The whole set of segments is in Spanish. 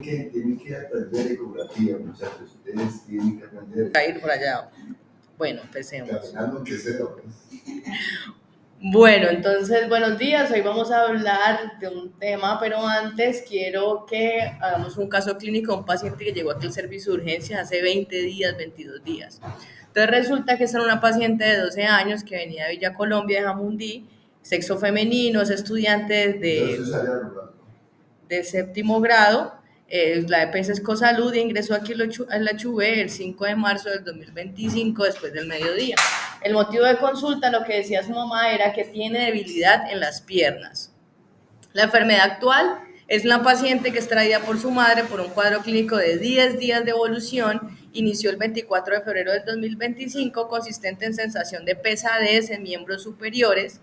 que tienen que aprender ecografía, muchachos. Ustedes tienen que aprender. A ir por allá. Bueno, empecemos. Caminando que sea, pues. Bueno, entonces, buenos días. Hoy vamos a hablar de un tema, pero antes quiero que hagamos un caso clínico de un paciente que llegó aquí al servicio de urgencias hace 20 días, 22 días. Entonces resulta que es una paciente de 12 años que venía de Villa Colombia, de Jamundí, sexo femenino, es estudiante de séptimo grado. La EPS es Cosalud, ingresó aquí en la Chuve el 5 de marzo del 2025 después del mediodía. El motivo de consulta, lo que decía su mamá, era que tiene debilidad en las piernas. La enfermedad actual es una paciente que es traída por su madre por un cuadro clínico de 10 días de evolución. Inició el 24 de febrero del 2025, consistente en sensación de pesadez en miembros superiores.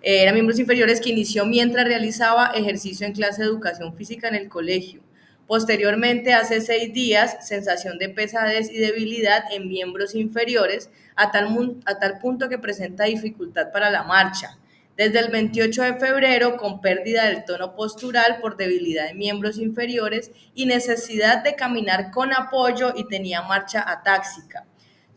Eran miembros inferiores que inició mientras realizaba ejercicio en clase de educación física en el colegio. Posteriormente, hace 6 días, sensación de pesadez y debilidad en miembros inferiores, a tal punto que presenta dificultad para la marcha. Desde el 28 de febrero, con pérdida del tono postural por debilidad en miembros inferiores y necesidad de caminar con apoyo, y tenía marcha atáxica.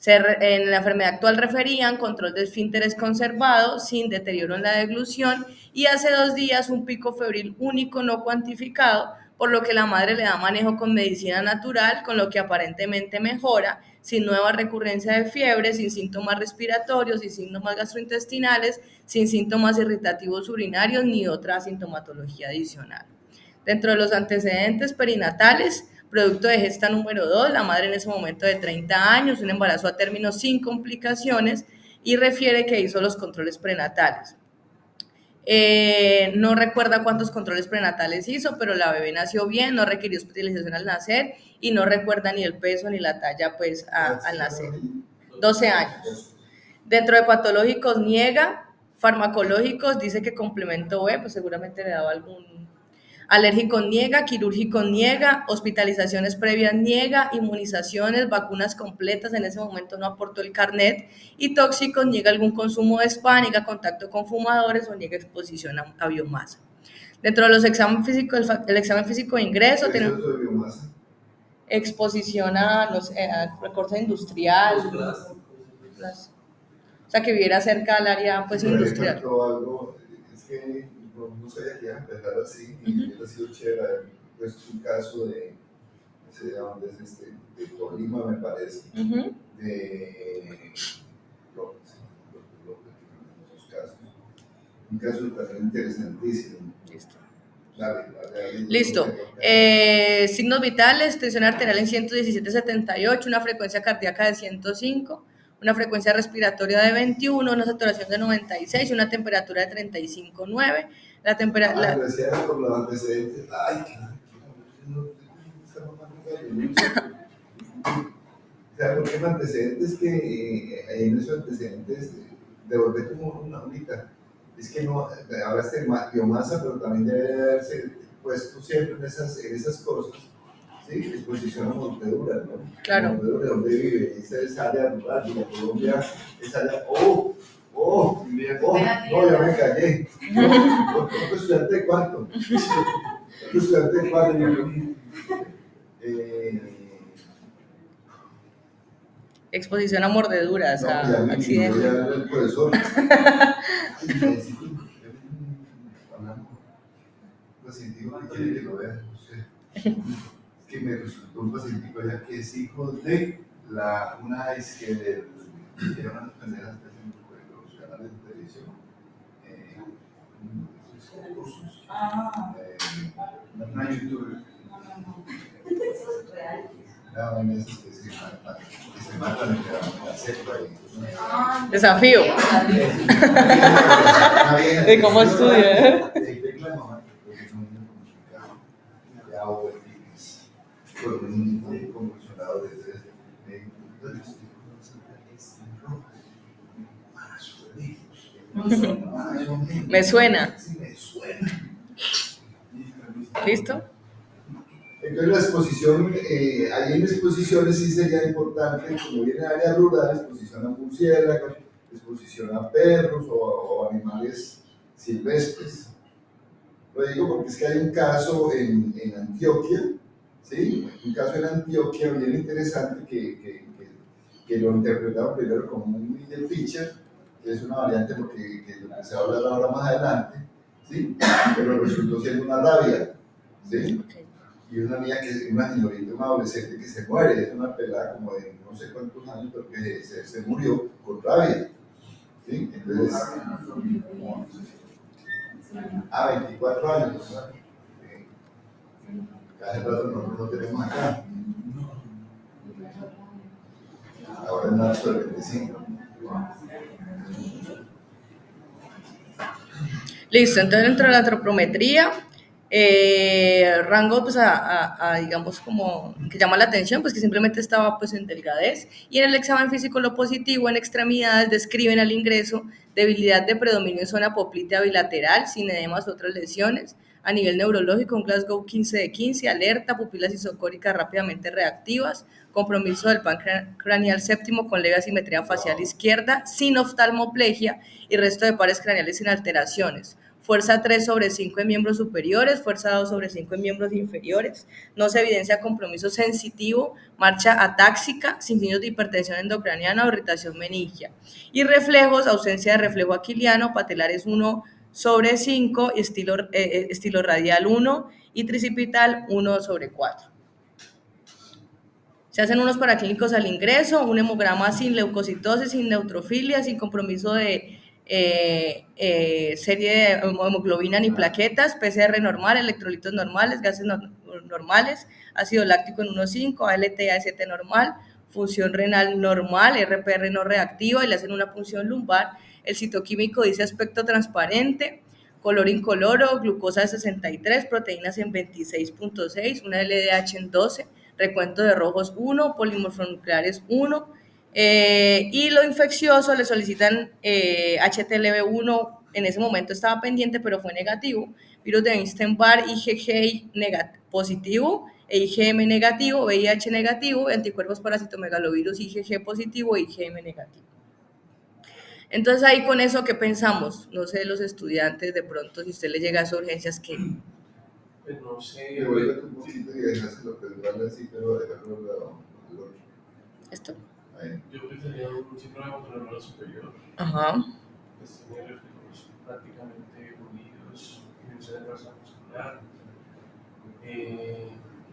En la enfermedad actual referían control de esfínteres conservado, sin deterioro en la deglución, y hace 2 días un pico febril único no cuantificado, por lo que la madre le da manejo con medicina natural, con lo que aparentemente mejora, sin nueva recurrencia de fiebre, sin síntomas respiratorios, sin síntomas gastrointestinales, sin síntomas irritativos urinarios ni otra sintomatología adicional. Dentro de los antecedentes perinatales, producto de gesta número 2, la madre en ese momento de 30 años, un embarazo a término sin complicaciones, y refiere que hizo los controles prenatales. No recuerda cuántos controles prenatales hizo, pero la bebé nació bien, no requirió hospitalización al nacer y no recuerda ni el peso ni la talla pues al nacer. 12 años. Dentro de patológicos niega, farmacológicos dice que complemento B, pues seguramente le daba algún. Alérgico niega, quirúrgico niega, hospitalizaciones previas niega, inmunizaciones, vacunas completas, en ese momento no aportó el carnet, y tóxicos niega algún consumo de spa, niega contacto con fumadores o niega exposición a biomasa. Dentro de los exámenes físicos, el examen físico de ingreso tiene exposición a, no sé, a recorte industrial, o sea, que viviera cerca del área pues industrial. Algo, es que no sabía que iba a empezar así, y hubiera sido chévere haber puesto un caso de Tolima, me parece, de López, en sus casos. Un caso también interesantísimo. Listo. Dale. Listo. Signos vitales: tensión arterial en 117/78, una frecuencia cardíaca de 105, una frecuencia respiratoria de 21, una saturación de 96, una temperatura de 35,9. La temperatura. Gracias por los antecedentes. Ay, o sea, porque hay antecedentes que en esos antecedentes devolver como una única. Es que no, hablaste de biomasa, pero también debe haberse puesto siempre en esas cosas. Sí, exposición a mordedura, ¿no? Claro. Mordedura, ¿dónde vive? Esa es área rural, y la Colombia es área. No, ya me callé. ¿Otro estudiante de cuánto? ¿Otro estudiante de cuánto? Exposición a mordeduras, no, a accidentes. Ya el profesor. Pacientico que quiere que lo vea. Es que me resultó un pacientico ya que es hijo de una es que era una de las primeras veces en los canales de televisión. Cursos. Una youtuber. En esas que se matan en la selva. Desafío. ¿De cómo estudia? Con un convulsionado de 3 Me suena. Sí, me suena. ¿Listo? Entonces la exposición, ahí en exposiciones sí sería importante, como viene área rural, exposición a murciélagos, exposición a perros o animales silvestres. Lo digo porque es que hay un caso en Antioquia, ¿sí? Un caso en Antioquia bien interesante que lo interpretaron primero como un middle feature, que es una variante porque que lo que se va a hablar ahora más adelante, ¿sí? Pero resultó siendo una rabia, ¿sí? Okay. Y una niña, una señorita, una adolescente que se muere, es una pelada como de no sé cuántos años, pero que se murió con rabia, ¿sí? Entonces, 24 años, hace rato nosotros no tenemos acá, ahora en marzo del 25. Listo, entonces dentro de la antropometría, rango pues digamos como que llama la atención, pues que simplemente estaba pues en delgadez, y en el examen físico lo positivo en extremidades describen al ingreso debilidad de predominio en zona poplitea bilateral, sin edemas u otras lesiones. A nivel neurológico, un Glasgow 15 de 15, alerta, pupilas isocóricas rápidamente reactivas, compromiso del pan craneal séptimo con leve asimetría facial izquierda, sin oftalmoplegia y resto de pares craneales sin alteraciones. Fuerza 3 sobre 5 en miembros superiores, fuerza 2 sobre 5 en miembros inferiores. No se evidencia compromiso sensitivo, marcha atáxica, sin signos de hipertensión endocraniana o irritación meningia. Y reflejos, ausencia de reflejo aquiliano, patelares 1 sobre 5, estilo radial 1 y tricipital 1 sobre 4. Se hacen unos paraclínicos al ingreso, un hemograma sin leucocitosis, sin neutrofilia, sin compromiso de serie de hemoglobina ni plaquetas, PCR normal, electrolitos normales, gases normales, ácido láctico en 1,5, ALT, AST normal, función renal normal, RPR no reactiva y le hacen una punción lumbar. El citoquímico dice aspecto transparente, color incoloro, glucosa de 63, proteínas en 26,6, una LDH en 12, recuento de rojos 1, polimorfonucleares 1, y lo infeccioso le solicitan HTLV1, en ese momento estaba pendiente, pero fue negativo, virus de Epstein-Barr, IgG positivo, e IgM negativo, VIH negativo, anticuerpos para citomegalovirus IgG positivo e IgM negativo. Entonces ahí con eso, ¿qué pensamos? No sé, los estudiantes, de pronto, si usted le llega a esas urgencias, ¿qué? Pues no sé. Devuélvete un poquito y dejárselo pegar así, pero dejarlo al otro. ¿Esto? Ahí. Yo pensaría un síndrome motor superior. Ajá. Pues tiene reflejos prácticamente unidos, disminución de fuerza muscular.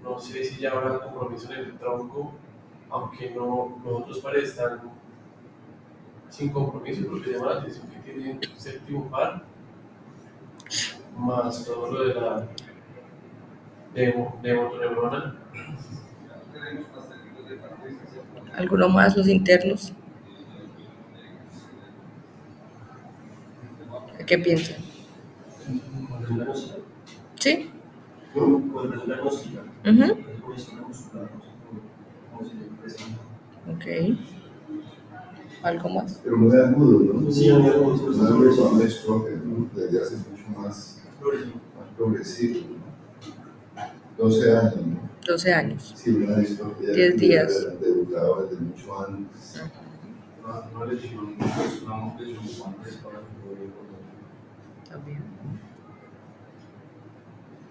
No sé si ya habrá compromiso en el tronco, aunque no, los otros pares están sin compromiso, porque llama la atención que tiene séptimo par, más todo lo de la de motoneurona. ¿Alguno más, los internos? ¿Qué piensan? ¿Sí? Uh-huh. Ok. ¿Algo más? Pero muy agudo, ¿no? Sí, muy agudo. Una persona de stroke, ¿no? Desde hace mucho más progresivo, ¿no? 12 años, ¿no? 12 años. Sí, una distrofia 10 días. debutaba desde mucho antes. Una lesión, una lesión antes para También.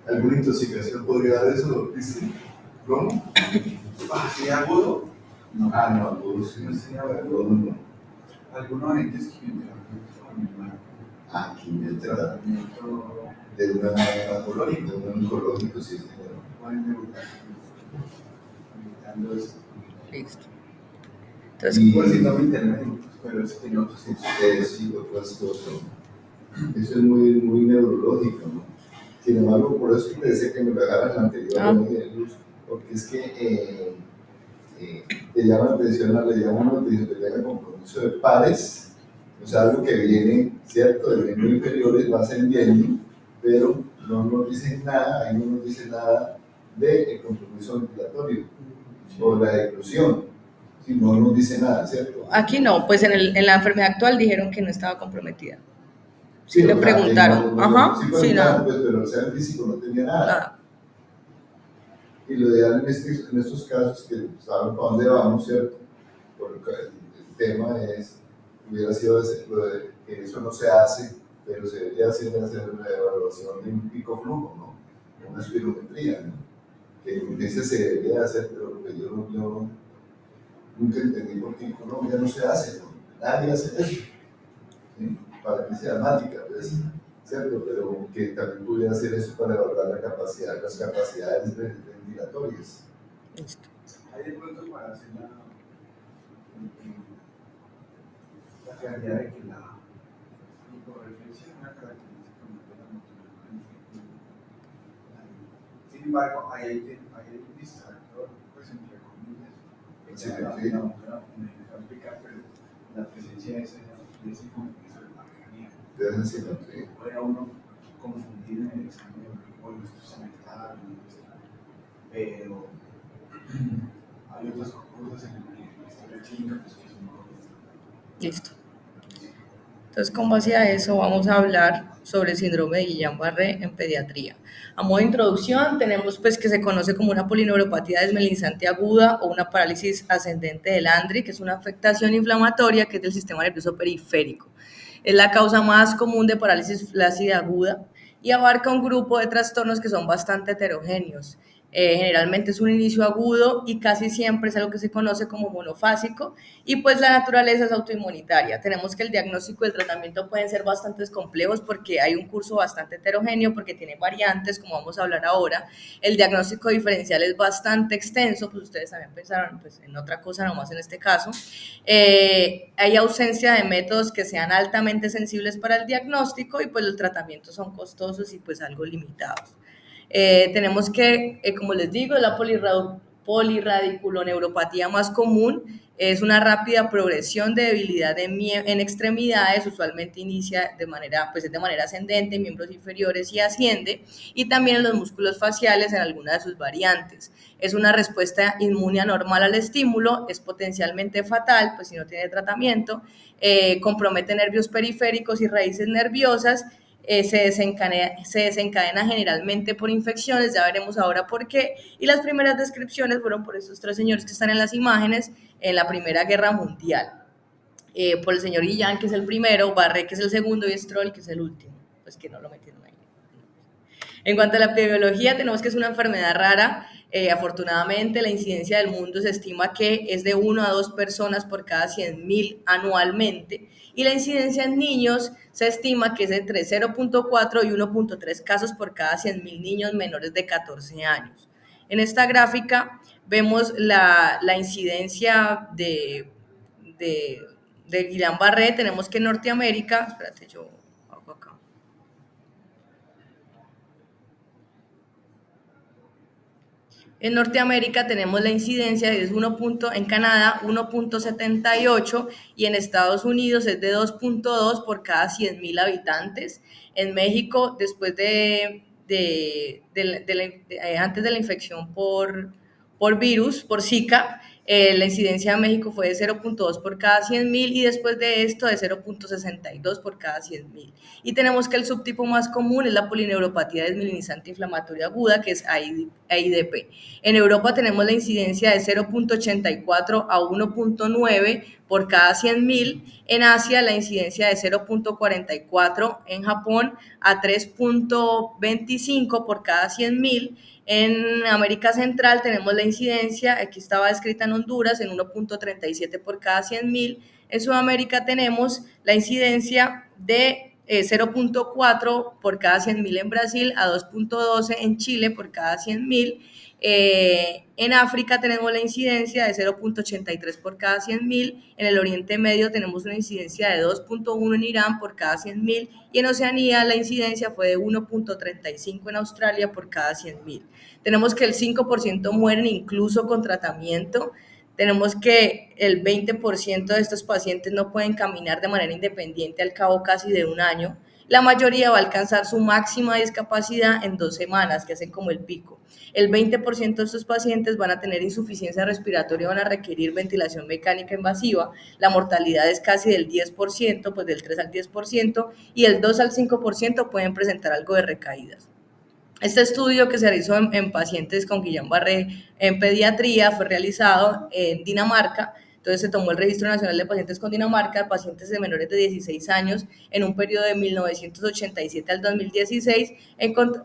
¿Alguna intoxicación podría dar eso, Cristian? ¿Cómo? ¿Así agudo? No. Ah, no, agudo sí. Agudo no. Algunos agentes quimioterápicos también. Ah, quimioterapia. De una oncológica, de un oncológico, sí, señor. Listo. Entonces, Pues si no me internet, pero es que no, sí, otras cosas. Eso es muy, muy neurológico, ¿no? Sin embargo, por eso te decía que me pegaran la anterior luz, porque es que te llama la atención, le llama la atención que tenga compromiso de pares, o sea, algo que viene, ¿cierto?, de miembros inferiores, va ascendiendo, pero no nos dicen nada, ahí no nos dice nada del compromiso ventilatorio o la exclusión, si no nos dice nada, ¿cierto? Aquí no, pues en la enfermedad actual dijeron que no estaba comprometida. Sí, le o sea, preguntaron. Ajá, Sí, sí, nada. Pues, pero o sea, el físico no tenía nada. Nada. Y lo ideal en estos casos, que saben para dónde vamos, ¿cierto? Porque el tema es, hubiera sido lo de que eso no se hace, pero se debería hacer la evaluación de un pico flujo, ¿no? Una espirometría, ¿no? que dice se debería hacer, pero que yo nunca entendí por qué en Colombia no se hace, ¿no? Nadie hace eso, ¿sí? Para que sea mágica, pues, ¿cierto? Pero que también pudiera hacer eso para evaluar las capacidades ventilatorias. Listo. Hay de pronto para hacer la claridad de que la hiporreflexión es una característica muy de la motilidad. Sin embargo, ahí hay un distractor, pues entre comillas, que Sí, se va sí. a explicar, pero la presencia de ese compromiso de la mecánica Deben decirlo, sí. puede a uno confundir en el examen de esto es mental, pero hay otras cosas en la historia clínica pues, que son Listo. Entonces, con base a eso, vamos a hablar sobre el síndrome de Guillain-Barré en pediatría. A modo de introducción, tenemos pues que se conoce como una polineuropatía desmielinizante aguda o una parálisis ascendente del Landry, que es una afectación inflamatoria que es del sistema nervioso periférico. Es la causa más común de parálisis flácida aguda y abarca un grupo de trastornos que son bastante heterogéneos. Generalmente es un inicio agudo y casi siempre es algo que se conoce como monofásico y pues la naturaleza es autoinmunitaria. Tenemos que el diagnóstico y el tratamiento pueden ser bastante complejos porque hay un curso bastante heterogéneo, porque tiene variantes, como vamos a hablar ahora. El diagnóstico diferencial es bastante extenso, pues ustedes también pensaron pues, en otra cosa, nomás en este caso. Hay ausencia de métodos que sean altamente sensibles para el diagnóstico y pues los tratamientos son costosos y pues algo limitados. Tenemos que, como les digo, la polirradiculoneuropatía más común es una rápida progresión de debilidad en extremidades, usualmente inicia de manera ascendente en miembros inferiores y asciende, y también en los músculos faciales en algunas de sus variantes. Es una respuesta inmune anormal al estímulo, es potencialmente fatal, pues si no tiene tratamiento, compromete nervios periféricos y raíces nerviosas. Se desencadena generalmente por infecciones, ya veremos ahora por qué, y las primeras descripciones fueron por estos tres señores que están en las imágenes en la Primera Guerra Mundial, por el señor Guillain, que es el primero, Barré, que es el segundo, y Stroll, que es el último, pues que no lo metieron ahí. En cuanto a la epidemiología, tenemos que es una enfermedad rara. Afortunadamente, la incidencia del mundo se estima que es de 1 a 2 personas por cada 100.000 anualmente, y la incidencia en niños se estima que es entre 0.4 y 1.3 casos por cada 100.000 niños menores de 14 años. En esta gráfica vemos la incidencia de Guillain-Barré. Tenemos que en Norteamérica, espérate, yo hago acá. En Norteamérica tenemos la incidencia de en Canadá 1.78 y en Estados Unidos es de 2.2 por cada 100.000 habitantes. En México, después antes de la infección por virus, por Zika, la incidencia en México fue de 0.2 por cada 100.000 y después de esto de 0.62 por cada 100.000. Y tenemos que el subtipo más común es la polineuropatía desmielinizante inflamatoria aguda, que es AIDP. En Europa tenemos la incidencia de 0.84 a 1.9 por cada 100.000. En Asia la incidencia de 0.44, en Japón a 3.25 por cada 100.000. En América Central tenemos la incidencia, aquí estaba descrita en Honduras, en 1.37 por cada 100.000. En Sudamérica tenemos la incidencia de 0.4 por cada 100.000 en Brasil, a 2.12 en Chile por cada 100.000. En África tenemos la incidencia de 0.83 por cada 100.000, en el Oriente Medio tenemos una incidencia de 2.1 en Irán por cada 100.000 y en Oceanía la incidencia fue de 1.35 en Australia por cada 100.000. Tenemos que el 5% mueren incluso con tratamiento. Tenemos que el 20% de estos pacientes no pueden caminar de manera independiente al cabo casi de un año. La mayoría va a alcanzar su máxima discapacidad en 2 semanas, que hacen como el pico. El 20% de estos pacientes van a tener insuficiencia respiratoria, van a requerir ventilación mecánica invasiva. La mortalidad es casi del 10%, pues del 3 al 10%, y el 2 al 5% pueden presentar algo de recaídas. Este estudio que se realizó en pacientes con Guillain-Barré en pediatría fue realizado en Dinamarca. Entonces se tomó el Registro Nacional de Pacientes con Dinamarca, pacientes de menores de 16 años, en un periodo de 1987 al 2016,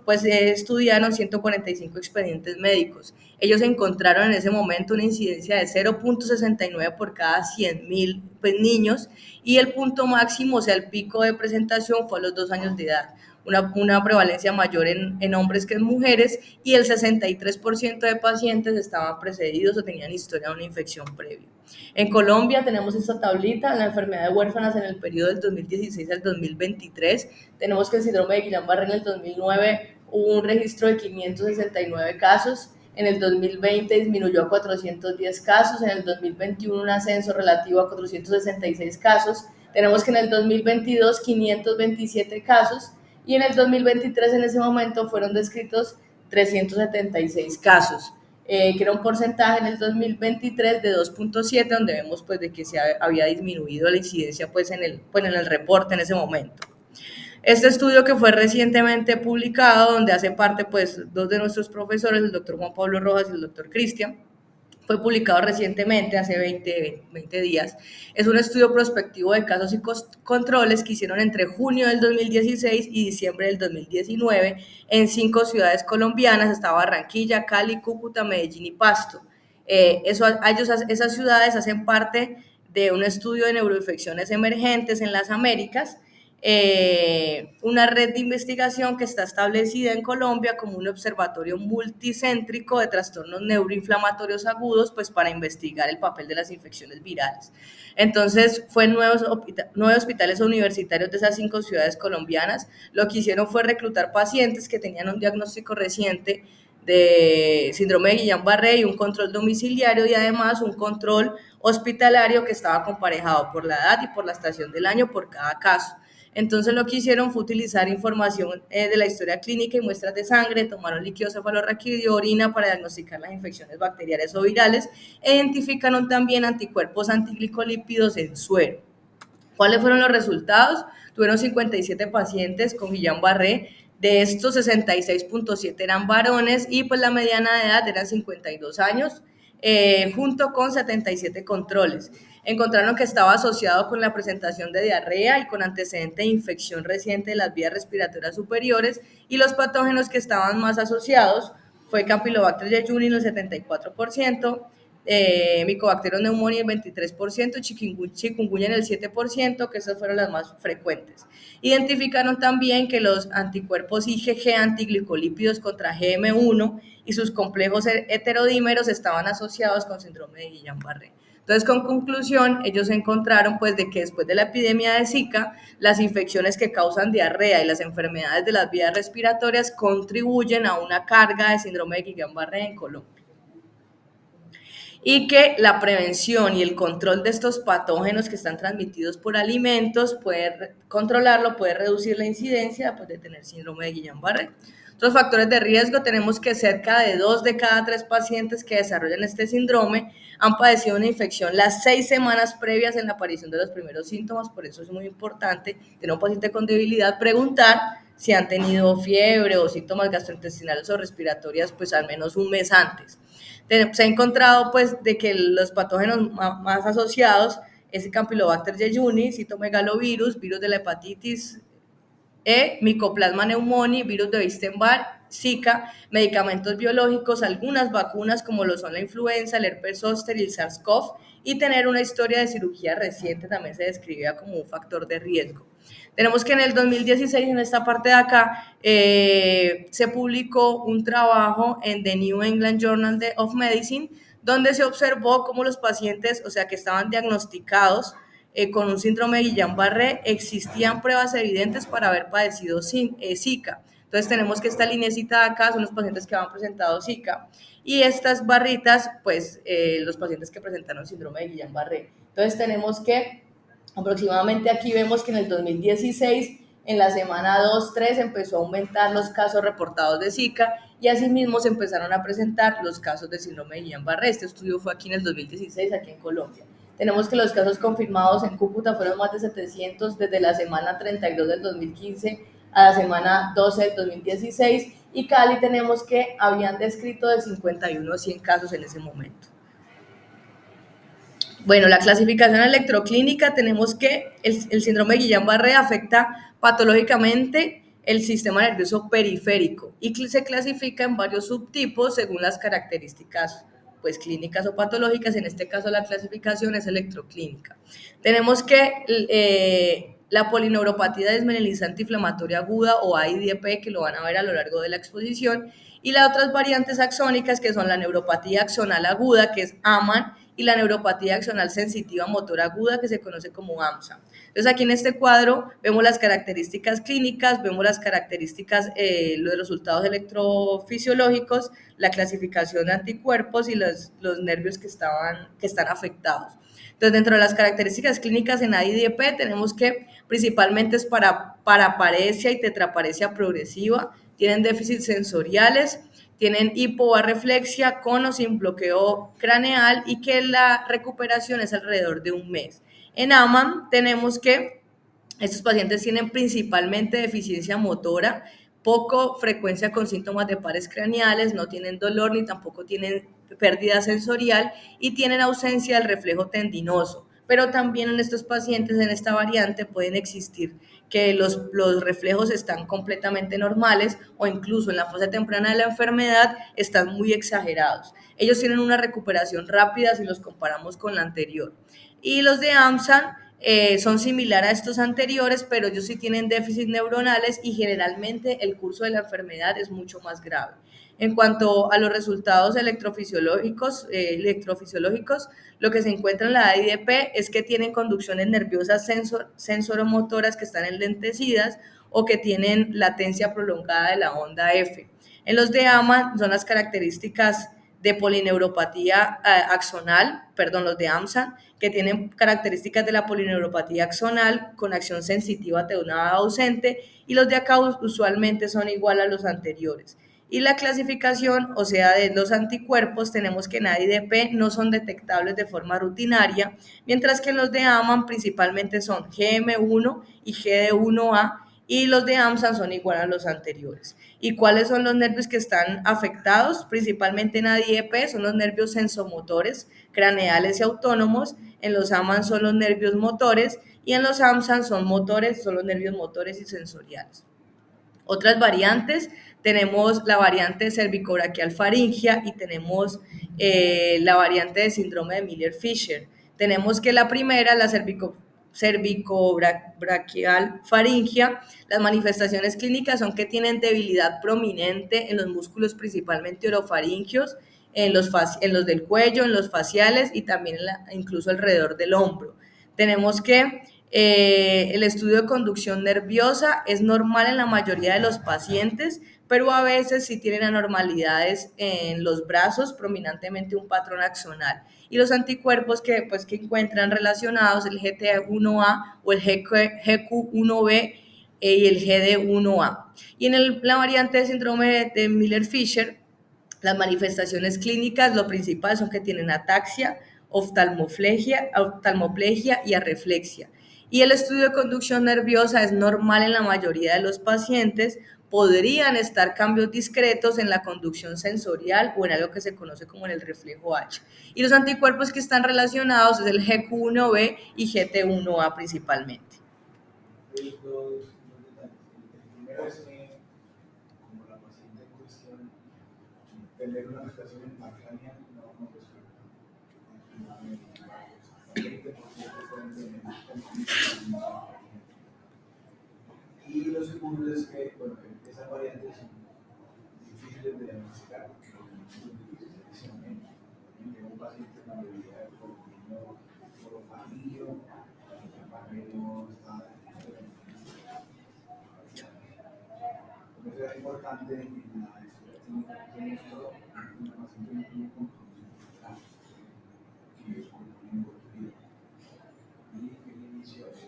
pues estudiaron 145 expedientes médicos. Ellos encontraron en ese momento una incidencia de 0.69 por cada 100.000 pues, niños, y el punto máximo, o sea, el pico de presentación fue a los 2 años de edad. Una prevalencia mayor en hombres que en mujeres, y el 63% de pacientes estaban precedidos o tenían historia de una infección previa. En Colombia tenemos esta tablita, la enfermedad de huérfanas en el periodo del 2016 al 2023. Tenemos que el síndrome de Guillain-Barré en el 2009 hubo un registro de 569 casos, en el 2020 disminuyó a 410 casos, en el 2021 un ascenso relativo a 466 casos, tenemos que en el 2022 527 casos, y en el 2023 en ese momento fueron descritos 376 casos, que era un porcentaje en el 2023 de 2.7, donde vemos pues de que se había disminuido la incidencia pues en el reporte en ese momento. Este estudio, que fue recientemente publicado, donde hace parte pues dos de nuestros profesores, el doctor Juan Pablo Rojas y el doctor Cristian, fue publicado recientemente, hace 20 días. Es un estudio prospectivo de casos y controles que hicieron entre junio del 2016 y diciembre del 2019 en 5 ciudades colombianas, hasta Barranquilla, Cali, Cúcuta, Medellín y Pasto. Esas ciudades hacen parte de un estudio de neuroinfecciones emergentes en las Américas, una red de investigación que está establecida en Colombia como un observatorio multicéntrico de trastornos neuroinflamatorios agudos, pues para investigar el papel de las infecciones virales. Entonces, fue en 9 hospitales universitarios de esas 5 ciudades colombianas. Lo que hicieron fue reclutar pacientes que tenían un diagnóstico reciente de síndrome de Guillain-Barré y un control domiciliario, y además un control hospitalario que estaba comparejado por la edad y por la estación del año por cada caso. Entonces lo que hicieron fue utilizar información de la historia clínica y muestras de sangre, tomaron líquido cefalorraquídeo, orina para diagnosticar las infecciones bacterianas o virales, e identificaron también anticuerpos antiglicolípidos en suero. ¿Cuáles fueron los resultados? Tuvieron 57 pacientes con Guillain-Barré, de estos 66.7 eran varones, y pues la mediana de edad eran 52 años, junto con 77 controles. Encontraron que estaba asociado con la presentación de diarrea y con antecedente de infección reciente de las vías respiratorias superiores, y los patógenos que estaban más asociados fue Campylobacter jejuni en el 74%, Mycobacterium pneumoniae el 23%, chikungunya en el 7%, que esas fueron las más frecuentes. Identificaron también que los anticuerpos IgG antiglicolípidos contra GM1 y sus complejos heterodímeros estaban asociados con síndrome de Guillain-Barré. Entonces, con conclusión, ellos encontraron pues de que después de la epidemia de Zika, las infecciones que causan diarrea y las enfermedades de las vías respiratorias contribuyen a una carga de síndrome de Guillain-Barré en Colombia, y que la prevención y el control de estos patógenos que están transmitidos por alimentos, puede controlarlo, puede reducir la incidencia pues, de tener síndrome de Guillain-Barré. Otros factores de riesgo: tenemos que cerca de 2 de cada 3 pacientes que desarrollan este síndrome han padecido una infección las 6 semanas previas en la aparición de los primeros síntomas. Por eso es muy importante tener un paciente con debilidad, preguntar si han tenido fiebre o síntomas gastrointestinales o respiratorias, pues al menos un mes antes. Se ha encontrado pues de que los patógenos más asociados es el Campylobacter jejuni, citomegalovirus, virus de la hepatitis E, Mycoplasma pneumoniae, virus de Epstein-Barr, Zika, medicamentos biológicos, algunas vacunas como lo son la influenza, el herpes zóster y el SARS-CoV, y tener una historia de cirugía reciente también se describía como un factor de riesgo. Tenemos que en el 2016, en esta parte de acá, se publicó un trabajo en The New England Journal of Medicine, donde se observó cómo los pacientes, o sea, que estaban diagnosticados con un síndrome de Guillain-Barré, existían pruebas evidentes para haber padecido Zika. Entonces tenemos que esta lineecita de acá son los pacientes que han presentado Zika, y estas barritas, pues los pacientes que presentaron síndrome de Guillain-Barré. Entonces tenemos que aproximadamente aquí vemos que en el 2016, en la semana 2-3, empezó a aumentar los casos reportados de Zika, y asimismo se empezaron a presentar los casos de síndrome de Guillain-Barré. Este estudio fue aquí en el 2016, aquí en Colombia. Tenemos que los casos confirmados en Cúcuta fueron más de 700 desde la semana 32 del 2015 a la semana 12 del 2016, y Cali tenemos que habían descrito de 51 a 100 casos en ese momento. Bueno, la clasificación electroclínica tenemos que el síndrome de Guillain-Barré afecta patológicamente el sistema nervioso periférico y se clasifica en varios subtipos según las características pues clínicas o patológicas. En este caso la clasificación es electroclínica. Tenemos que la polineuropatía desmineralizante inflamatoria aguda o AIDP, que lo van a ver a lo largo de la exposición, y las otras variantes axónicas que son la neuropatía axonal aguda, que es AMAN, y la neuropatía axonal sensitiva motora aguda, que se conoce como AMSA. Entonces aquí en este cuadro vemos las características clínicas, vemos las características, los resultados electrofisiológicos, la clasificación de anticuerpos y los nervios que están afectados. Entonces, dentro de las características clínicas en AIDP tenemos que principalmente es para paraparesia y tetraparesia progresiva, tienen déficits sensoriales, tienen hipobarreflexia con o sin bloqueo craneal y que la recuperación es alrededor de un mes. En AMAN tenemos que estos pacientes tienen principalmente deficiencia motora, poco frecuencia con síntomas de pares craneales, no tienen dolor ni tampoco tienen pérdida sensorial y tienen ausencia del reflejo tendinoso. Pero también en estos pacientes, en esta variante, pueden existir que los reflejos están completamente normales o incluso en la fase temprana de la enfermedad están muy exagerados. Ellos tienen una recuperación rápida si los comparamos con la anterior. Y los de AMSAN son similares a estos anteriores, pero ellos sí tienen déficits neuronales y generalmente el curso de la enfermedad es mucho más grave. En cuanto a los resultados electrofisiológicos, lo que se encuentra en la AIDP es que tienen conducciones nerviosas sensoromotoras que están enlentecidas o que tienen latencia prolongada de la onda F. En los de AMA son las características de polineuropatía axonal, los de AMSA, que tienen características de la polineuropatía axonal con acción sensitiva teonada ausente, y los de acá usualmente son igual a los anteriores. Y la clasificación, o sea, de los anticuerpos, tenemos que en AIDP no son detectables de forma rutinaria, mientras que los de AMAN principalmente son GM1 y GD1A, y los de AMSA son igual a los anteriores. ¿Y cuáles son los nervios que están afectados? Principalmente en AIDP son los nervios sensomotores, craneales y autónomos. En los AMAN son los nervios motores y en los AMSAN son los nervios motores y sensoriales. Otras variantes, tenemos la variante cervicobraquial faringia y tenemos la variante de síndrome de Miller-Fisher. Tenemos que la primera, la cervicobraquial faringia, las manifestaciones clínicas son que tienen debilidad prominente en los músculos principalmente orofaringios, en los del cuello, en los faciales y también incluso alrededor del hombro. Tenemos que el estudio de conducción nerviosa es normal en la mayoría de los pacientes, pero a veces sí tienen anormalidades en los brazos, prominentemente un patrón axonal. Y los anticuerpos que encuentran relacionados, el GT1A o el GQ1B y el GD1A. Y en la variante de síndrome de Miller-Fisher, las manifestaciones clínicas, lo principal son que tienen ataxia, oftalmoplegia y arreflexia. Y el estudio de conducción nerviosa es normal en la mayoría de los pacientes. Podrían estar cambios discretos en la conducción sensorial o en algo que se conoce como en el reflejo H. Y los anticuerpos que están relacionados es el GQ1B y GT1A principalmente. Los dos detalles. El primero es que, como la paciente en cuestión, tener una afectación en la craneal no resulta. El 20% pueden tener y lo segundo es que, bueno, esas variantes son difíciles de diagnosticar porque son difíciles de seleccionar. En un paciente con debilidad por orofaringio, capaz que no está. Por eso es importante en la historia clínica que hemos visto una paciente muy complicada, que es con polineuropatía. Y el inicio es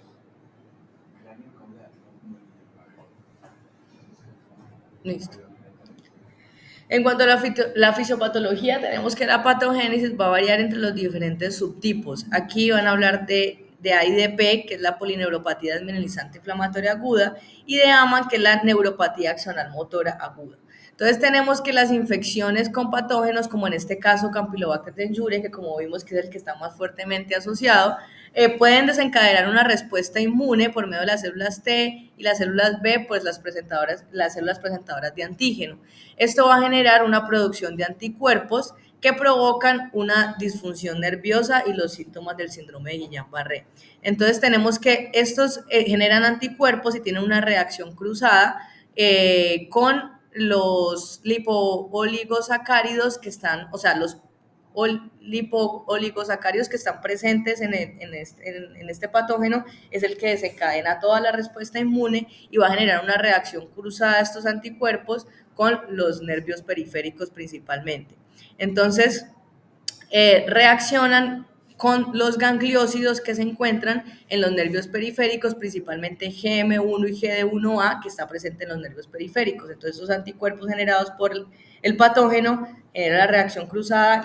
cráneo caudal. Listo. En cuanto a la fisiopatología, tenemos que la patogénesis va a variar entre los diferentes subtipos. Aquí van a hablar de AIDP, que es la polineuropatía desmineralizante inflamatoria aguda, y de AMAN, que es la neuropatía axonal motora aguda. Entonces tenemos que las infecciones con patógenos, como en este caso Campylobacter jejuni, que como vimos que es el que está más fuertemente asociado, pueden desencadenar una respuesta inmune por medio de las células T y las células B, pues las células presentadoras de antígeno. Esto va a generar una producción de anticuerpos que provocan una disfunción nerviosa y los síntomas del síndrome de Guillain-Barré. Entonces tenemos que estos generan anticuerpos y tienen una reacción cruzada con los lipooligosacáridos que están, o sea, los lipooligosacáridos que están presentes en este patógeno es el que desencadena toda la respuesta inmune y va a generar una reacción cruzada de estos anticuerpos con los nervios periféricos principalmente. Entonces, reaccionan con los gangliósidos que se encuentran en los nervios periféricos, principalmente GM1 y GD1A, que está presente en los nervios periféricos. Entonces, esos anticuerpos generados por el patógeno generan la reacción cruzada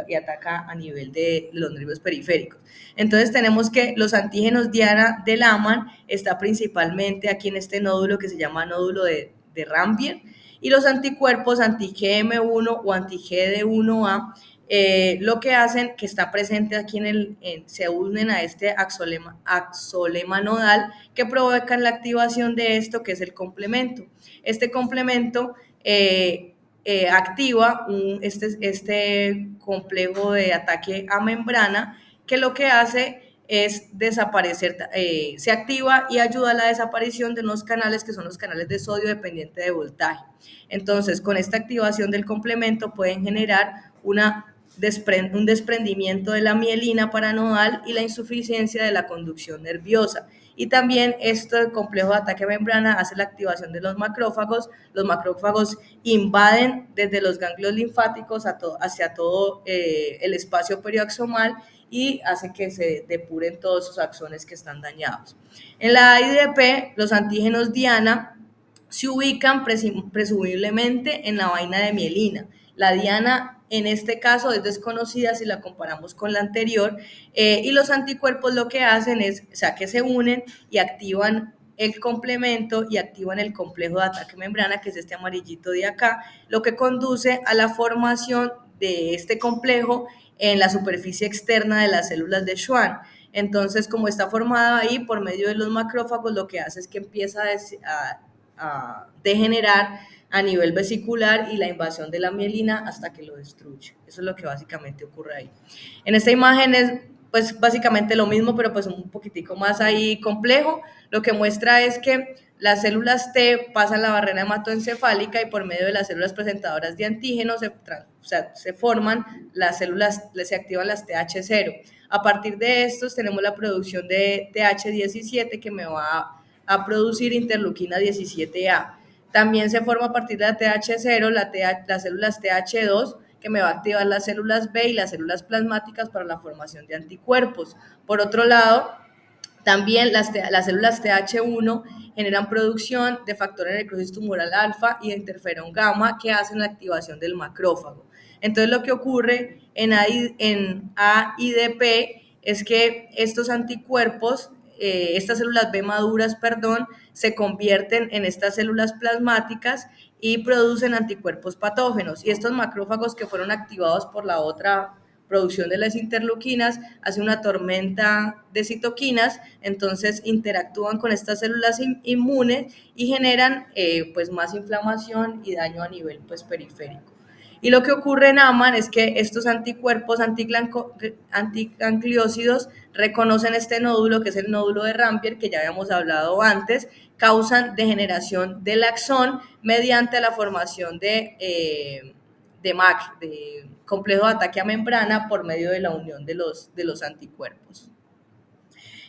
y ataca a nivel de los nervios periféricos. Entonces, tenemos que los antígenos Diana de Laman está principalmente aquí en este nódulo que se llama nódulo de Rambier, y los anticuerpos anti-GM1 o anti-GD1A lo que hacen, que está presente aquí se unen a este axolema nodal que provocan la activación de esto, que es el complemento. Este complemento activa este complejo de ataque a membrana, que lo que hace es desaparecer, se activa y ayuda a la desaparición de unos canales que son los canales de sodio dependiente de voltaje. Entonces, con esta activación del complemento pueden generar un desprendimiento de la mielina paranodal y la insuficiencia de la conducción nerviosa. Y también el complejo de ataque a membrana hace la activación de los macrófagos. Los macrófagos invaden desde los ganglios linfáticos hacia todo el espacio perioaxomal y hace que se depuren todos esos axones que están dañados. En la IDP, los antígenos Diana se ubican presumiblemente en la vaina de mielina. La Diana en este caso es desconocida si la comparamos con la anterior, y los anticuerpos lo que hacen es, o sea, que se unen y activan el complemento y activan el complejo de ataque membrana, que es este amarillito de acá, lo que conduce a la formación de este complejo en la superficie externa de las células de Schwann. Entonces, como está formada ahí por medio de los macrófagos, lo que hace es que empieza a degenerar a nivel vesicular y la invasión de la mielina hasta que lo destruye. Eso es lo que básicamente ocurre ahí. En esta imagen es pues básicamente lo mismo, pero pues un poquitico más ahí complejo. Lo que muestra es que las células T pasan la barrera hematoencefálica y por medio de las células presentadoras de antígenos se forman las células, se activan las TH0. A partir de estos tenemos la producción de TH17 que me va a producir interleuquina 17A. También se forma a partir de la TH0 las células TH2, que me va a activar las células B y las células plasmáticas para la formación de anticuerpos. Por otro lado, también las células TH1 generan producción de factor de necrosis tumoral alfa y de interferón gamma que hacen la activación del macrófago. Entonces, lo que ocurre en AIDP es que estos anticuerpos, estas células B maduras, se convierten en estas células plasmáticas y producen anticuerpos patógenos. Y estos macrófagos que fueron activados por la otra producción de las interleuquinas hace una tormenta de citoquinas, entonces interactúan con estas células inmunes y generan pues más inflamación y daño a nivel pues periférico. Y lo que ocurre en AMAN es que estos anticuerpos antigangliósidos reconocen este nódulo, que es el nódulo de Rambier, que ya habíamos hablado antes, causan degeneración del axón mediante la formación de MAC, de complejo de ataque a membrana, por medio de la unión de los anticuerpos.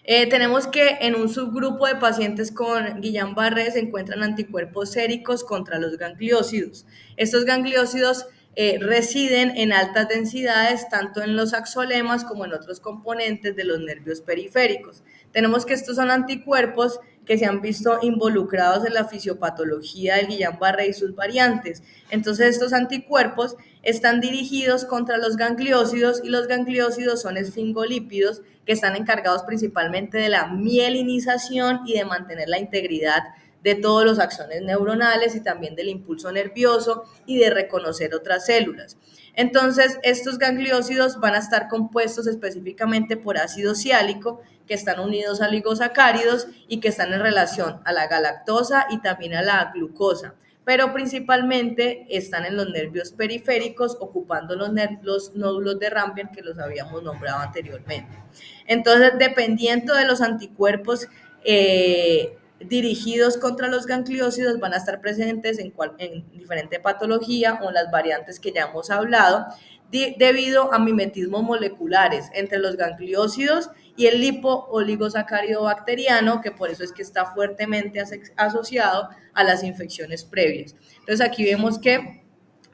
Tenemos que en un subgrupo de pacientes con Guillain-Barré se encuentran anticuerpos séricos contra los gangliósidos. Estos gangliósidos residen en altas densidades tanto en los axolemas como en otros componentes de los nervios periféricos. Tenemos que estos son anticuerpos que se han visto involucrados en la fisiopatología del Guillain-Barré y sus variantes. Entonces, estos anticuerpos están dirigidos contra los gangliósidos y los gangliósidos son esfingolípidos que están encargados principalmente de la mielinización y de mantener la integridad de todos los axones neuronales y también del impulso nervioso y de reconocer otras células. Entonces, estos gangliósidos van a estar compuestos específicamente por ácido siálico, que están unidos a ligosacáridos y que están en relación a la galactosa y también a la glucosa, pero principalmente están en los nervios periféricos, ocupando los nódulos de Rampier que los habíamos nombrado anteriormente. Entonces, dependiendo de los anticuerpos dirigidos contra los gangliósidos, van a estar presentes en diferente patología o en las variantes que ya hemos hablado, debido a mimetismos moleculares entre los gangliósidos y el lipo-oligosacárido bacteriano, que por eso es que está fuertemente asociado a las infecciones previas. Entonces aquí vemos que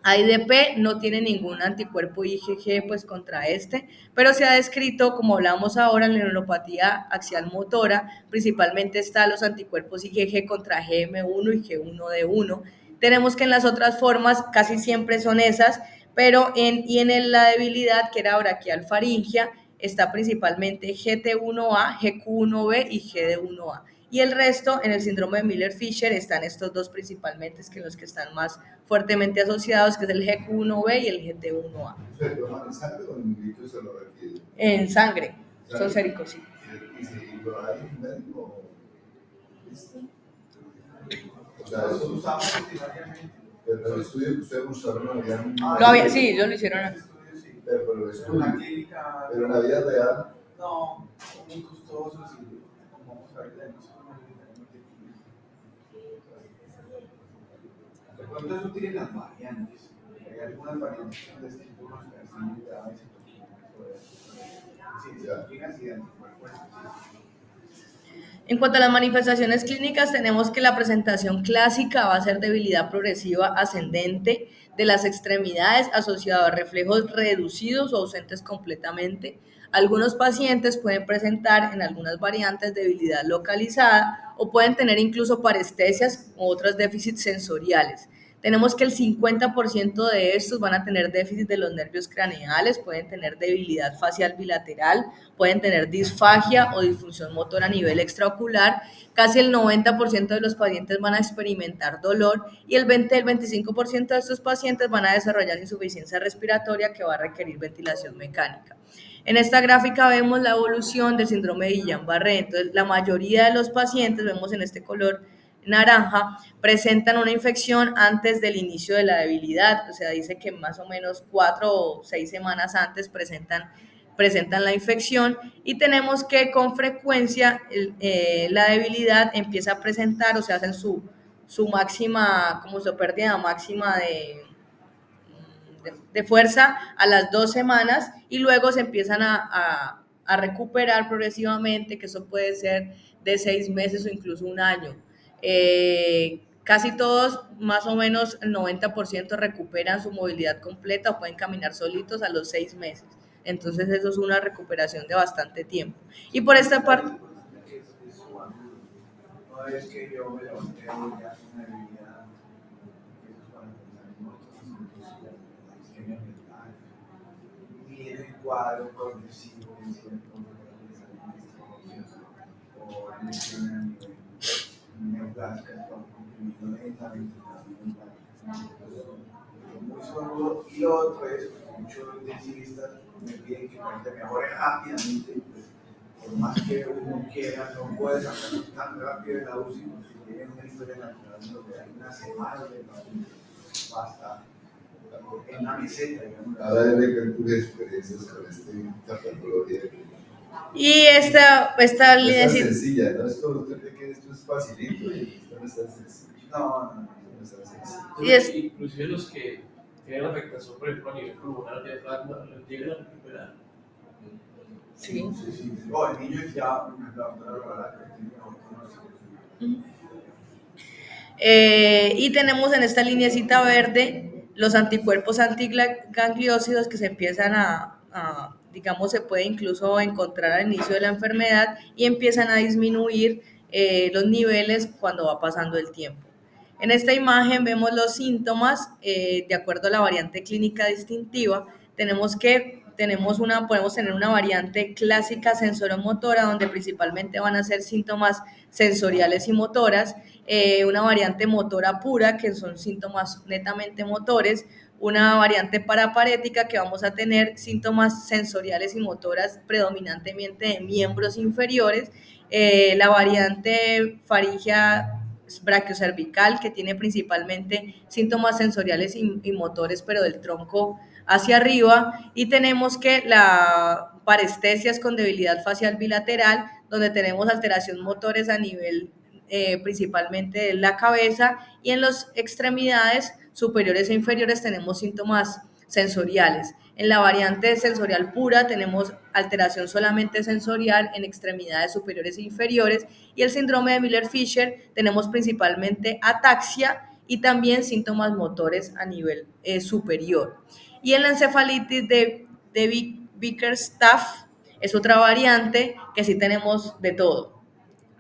AIDP no tiene ningún anticuerpo IgG pues contra este, pero se ha descrito, como hablamos ahora, en la neuropatía axial motora, principalmente están los anticuerpos IgG contra GM1 y G1D1. Tenemos que en las otras formas casi siempre son esas, pero en la debilidad, que era braquial-faringia, está principalmente GT1A, GQ1B y GD1A. Y el resto, en el síndrome de Miller-Fisher, están estos dos principalmente, que los que están más fuertemente asociados, que es el GQ1B y el GT1A. ¿Se toman en sangre o en litros se lo requiere? En sangre, son séricos, sí. ¿Y lo hay un médico? ¿Listo? O sea, Nosotros eso usamos ordinariamente. pero el estudio que ustedes mostraron Sí, ellos lo hicieron. pero el En la estudio, clínica. pero en la vida real. No, son muy costosos y como vamos a ver, no son mayoritariamente clínicos. De pronto eso tiene las variantes. Hay algunas variantes que son de estímulos que están limitadas y citoquinas y de anticuerpos. En cuanto a las manifestaciones clínicas, tenemos que la presentación clásica va a ser debilidad progresiva ascendente de las extremidades asociado a reflejos reducidos o ausentes completamente. Algunos pacientes pueden presentar en algunas variantes debilidad localizada o pueden tener incluso parestesias u otros déficits sensoriales. Tenemos que el 50% de estos van a tener déficit de los nervios craneales, pueden tener debilidad facial bilateral, pueden tener disfagia o disfunción motora a nivel extraocular. Casi el 90% de los pacientes van a experimentar dolor y el 20-25% de estos pacientes van a desarrollar insuficiencia respiratoria que va a requerir ventilación mecánica. En esta gráfica vemos la evolución del síndrome de Guillain-Barré. Entonces, la mayoría de los pacientes, vemos en este color naranja, presentan una infección antes del inicio de la debilidad, o sea, dice que más o menos 4 o 6 semanas antes presentan la infección, y tenemos que con frecuencia la debilidad empieza a presentar, o sea, hacen su máxima, como su pérdida máxima de fuerza a las 2 semanas y luego se empiezan a recuperar progresivamente, que eso puede ser de 6 meses o incluso un año. Casi todos, más o menos el 90% recuperan su movilidad completa o pueden caminar solitos a los 6 meses. Entonces eso es una recuperación de bastante tiempo. Y por esta parte... No es que yo me levanté ya con una debilidad, eso es para pensar en otros, la isquemia mental, y en el cuadro progresivo de cierto o en el isquemia a nivel neoplásica, con comprimido lentamente, muy seguro. Y lo otro es, muchos intensivistas me piden que me mejore rápidamente. Por más que uno quiera, no puede sacar tan rápido de la UCI, porque tiene una historia natural donde hay una semana de paciente basta en una meseta, digamos. Ahora debe ver tus experiencias con esta patología. Y esta línea es tan sencilla, ¿no? Es como usted cree que esto es facilito y esto no es tan sencillo. No es tan sencillo. Y es... Inclusive los que tienen afectación, por ejemplo, a nivel pulmonar, diafragma, los llegan a recuperar. Sí. Oh, el niño ya, la doctora Rola, y tenemos en esta lineecita verde los anticuerpos antigangliósidos que se empiezan digamos, se puede incluso encontrar al inicio de la enfermedad y empiezan a disminuir los niveles cuando va pasando el tiempo. En esta imagen vemos los síntomas de acuerdo a la variante clínica distintiva. Tenemos que podemos tener una variante clásica sensoromotora, donde principalmente van a ser síntomas sensoriales y motoras, una variante motora pura, que son síntomas netamente motores, una variante paraparética, que vamos a tener síntomas sensoriales y motoras predominantemente de miembros inferiores, la variante faríngea brachiocervical, que tiene principalmente síntomas sensoriales y motores, pero del tronco hacia arriba, y tenemos que la parestesias con debilidad facial bilateral, donde tenemos alteración motores a nivel principalmente de la cabeza, y en las extremidades superiores e inferiores tenemos síntomas sensoriales. En la variante sensorial pura tenemos alteración solamente sensorial en extremidades superiores e inferiores, y el síndrome de Miller-Fisher tenemos principalmente ataxia y también síntomas motores a nivel superior. Y en la encefalitis de Bickerstaff es otra variante que sí tenemos de todo.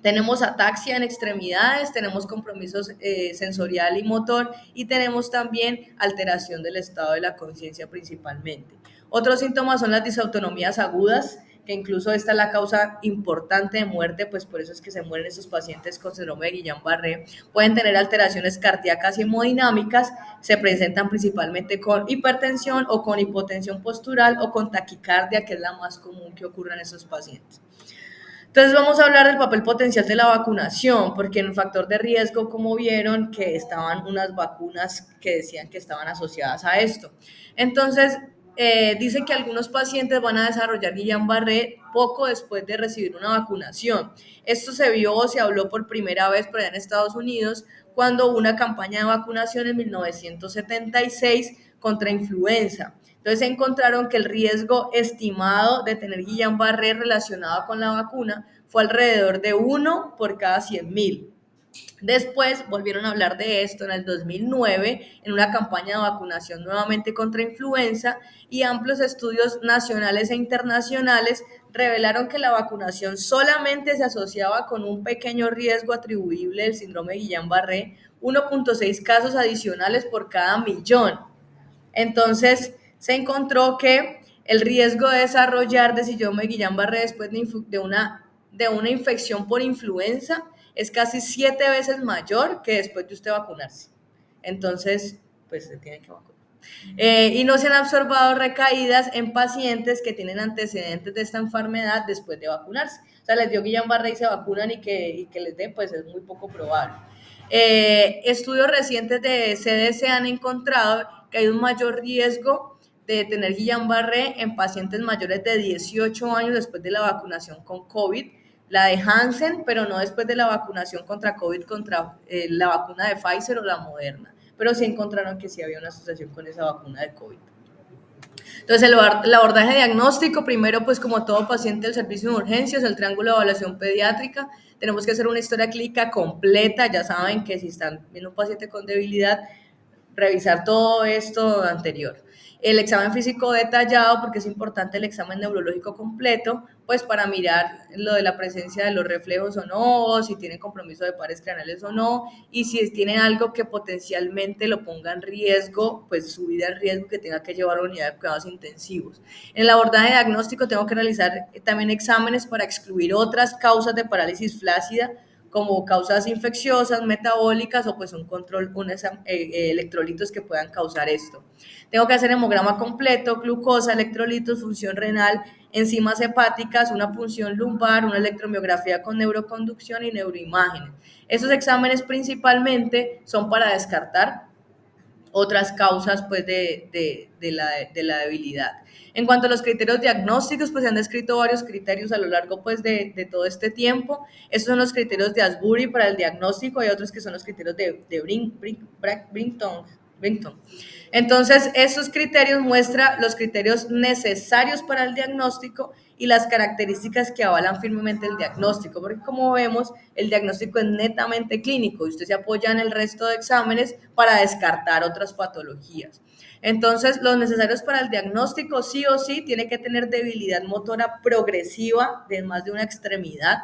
Tenemos ataxia en extremidades, tenemos compromisos sensorial y motor, y tenemos también alteración del estado de la conciencia principalmente. Otros síntomas son las disautonomías agudas, que incluso esta es la causa importante de muerte, pues por eso es que se mueren esos pacientes con síndrome de Guillain-Barré. Pueden tener alteraciones cardíacas y hemodinámicas, se presentan principalmente con hipertensión o con hipotensión postural o con taquicardia, que es la más común que ocurre en esos pacientes. Entonces vamos a hablar del papel potencial de la vacunación, porque en el factor de riesgo, como vieron, que estaban unas vacunas que decían que estaban asociadas a esto. Entonces, dicen que algunos pacientes van a desarrollar Guillain-Barré poco después de recibir una vacunación. Esto se habló por primera vez por allá en Estados Unidos, cuando hubo una campaña de vacunación en 1976 contra influenza. Entonces encontraron que el riesgo estimado de tener Guillain-Barré relacionado con la vacuna fue alrededor de 1 por cada 100.000. Después volvieron a hablar de esto en el 2009 en una campaña de vacunación nuevamente contra influenza, y amplios estudios nacionales e internacionales revelaron que la vacunación solamente se asociaba con un pequeño riesgo atribuible del síndrome de Guillain-Barré, 1.6 casos adicionales por cada 1.000.000. Entonces, se encontró que el riesgo de desarrollar de síndrome de Guillain-Barré después de una infección por influenza es casi 7 veces mayor que después de usted vacunarse. Entonces, pues se tiene que vacunar. Y no se han observado recaídas en pacientes que tienen antecedentes de esta enfermedad después de vacunarse. O sea, les dio Guillain-Barré y se vacunan y que les dé, pues es muy poco probable. Estudios recientes de CDC han encontrado que hay un mayor riesgo de tener Guillain-Barré en pacientes mayores de 18 años después de la vacunación con COVID, la de Hansen, pero no después de la vacunación contra COVID, contra la vacuna de Pfizer o la Moderna, pero sí encontraron que sí había una asociación con esa vacuna de COVID. Entonces, el abordaje diagnóstico, primero, pues como todo paciente del servicio de urgencias, el triángulo de evaluación pediátrica, tenemos que hacer una historia clínica completa. Ya saben que si están viendo un paciente con debilidad, revisar todo esto anterior. El examen físico detallado, porque es importante el examen neurológico completo, pues para mirar lo de la presencia de los reflejos o no, si tienen compromiso de pares craneales o no, y si tienen algo que potencialmente lo ponga en riesgo, pues su vida en riesgo, que tenga que llevar a la unidad de cuidados intensivos. En el abordaje diagnóstico tengo que realizar también exámenes para excluir otras causas de parálisis flácida, como causas infecciosas, metabólicas, o pues un control, electrolitos que puedan causar esto. Tengo que hacer hemograma completo, glucosa, electrolitos, función renal, enzimas hepáticas, una punción lumbar, una electromiografía con neuroconducción y neuroimágenes. Esos exámenes principalmente son para descartar otras causas pues de la debilidad. En cuanto a los criterios diagnósticos, pues se han descrito varios criterios a lo largo pues de todo este tiempo. Estos son los criterios de Asbury para el diagnóstico, y otros que son los criterios de Brinton. Entonces, estos criterios muestran los criterios necesarios para el diagnóstico y las características que avalan firmemente el diagnóstico, porque como vemos, el diagnóstico es netamente clínico y usted se apoya en el resto de exámenes para descartar otras patologías. Entonces, los necesarios para el diagnóstico, sí o sí, tiene que tener debilidad motora progresiva de más de una extremidad,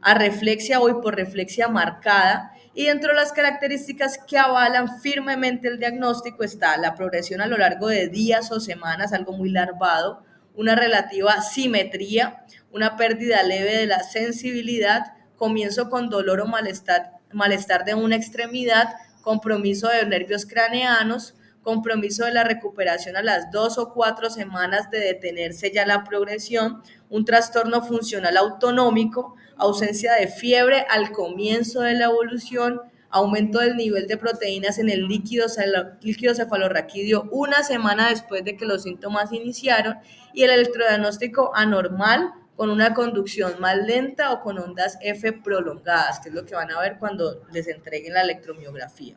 arreflexia o hiporreflexia marcada, y dentro de las características que avalan firmemente el diagnóstico está la progresión a lo largo de días o semanas, algo muy larvado, una relativa simetría, una pérdida leve de la sensibilidad, comienzo con dolor o malestar de una extremidad, compromiso de nervios craneanos, compromiso de la recuperación a las 2 o 4 semanas de detenerse ya la progresión, un trastorno funcional autonómico, ausencia de fiebre al comienzo de la evolución, aumento del nivel de proteínas en el líquido cefalorraquídeo una semana después de que los síntomas iniciaron y el electrodiagnóstico anormal con una conducción más lenta o con ondas F prolongadas, que es lo que van a ver cuando les entreguen la electromiografía.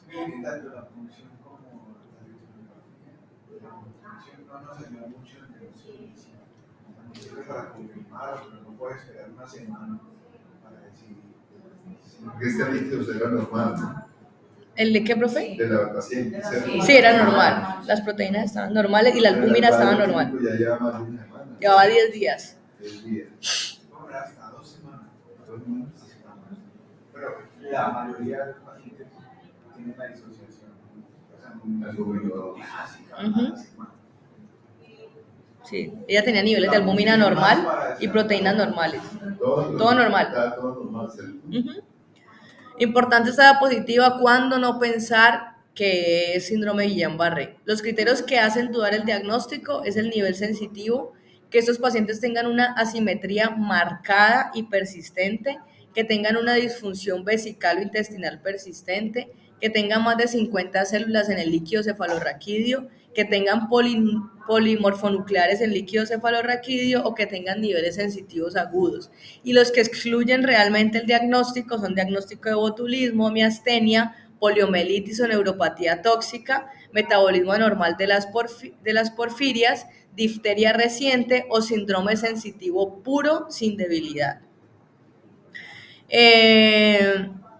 Bien, tanto la función como la función no nos ayuda mucho en el diagnóstico. Nos sirve para confirmar, pero no puede esperar una semana para decir Porque este líquido será normal, ¿no? ¿El de qué, profe? De la paciente, ¿cierto? Sí, era normal. Las proteínas estaban normales y la albúmina estaba normal. Ya lleva más de una semana. Llevaba 10 días. 10 días. no, hasta 2 semanas. Pero la mayoría de los pacientes tienen la disociación. O sea, Albúmina. clásica, Ujú. la semana. Sí, ella tenía niveles de albúmina normal y proteínas normales. Todo normal. Está todo normal. Ujú. Importante esta diapositiva, cuando no pensar que es síndrome de Guillain-Barré. Los criterios que hacen dudar el diagnóstico es el nivel sensitivo, que estos pacientes tengan una asimetría marcada y persistente, que tengan una disfunción vesical o intestinal persistente, que tengan más de 50 células en el líquido cefalorraquídeo, que tengan polimorfonucleares en líquido cefalorraquídeo o que tengan niveles sensitivos agudos. Y los que excluyen realmente el diagnóstico son diagnóstico de botulismo, miastenia, poliomielitis o neuropatía tóxica, metabolismo anormal de las porfirias, difteria reciente o síndrome sensitivo puro sin debilidad.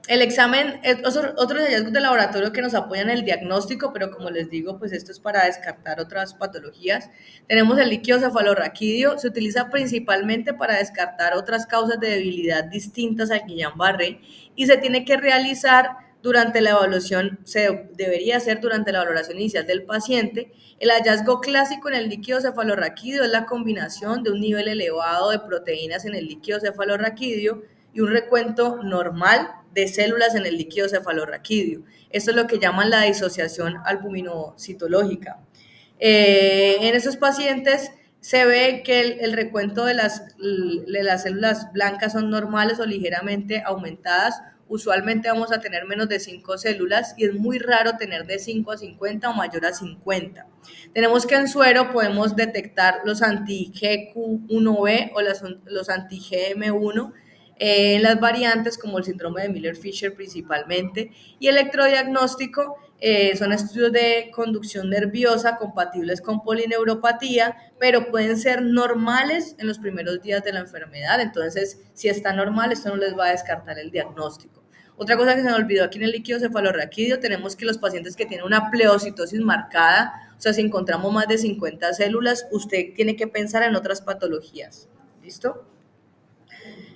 El examen, otros hallazgos de laboratorio que nos apoyan en el diagnóstico, pero como les digo, pues esto es para descartar otras patologías. Tenemos el líquido cefalorraquídeo, se utiliza principalmente para descartar otras causas de debilidad distintas al Guillain-Barré y se tiene que realizar durante la evaluación, debería hacer durante la valoración inicial del paciente. El hallazgo clásico en el líquido cefalorraquídeo es la combinación de un nivel elevado de proteínas en el líquido cefalorraquídeo y un recuento normal de células en el líquido cefalorraquídeo. Esto es lo que llaman la disociación albuminocitológica. En esos pacientes se ve que el recuento de las células blancas son normales o ligeramente aumentadas. Usualmente vamos a tener menos de 5 células y es muy raro tener de 5 a 50 o mayor a 50. Tenemos que en suero podemos detectar los anti-GQ1B o los anti-GM1 en las variantes como el síndrome de Miller-Fisher principalmente, y electrodiagnóstico son estudios de conducción nerviosa compatibles con polineuropatía, pero pueden ser normales en los primeros días de la enfermedad. Entonces, si está normal, esto no les va a descartar el diagnóstico. Otra cosa que se me olvidó aquí en el líquido cefalorraquídeo, tenemos que los pacientes que tienen una pleocitosis marcada, o sea, si encontramos más de 50 células, usted tiene que pensar en otras patologías. ¿Listo?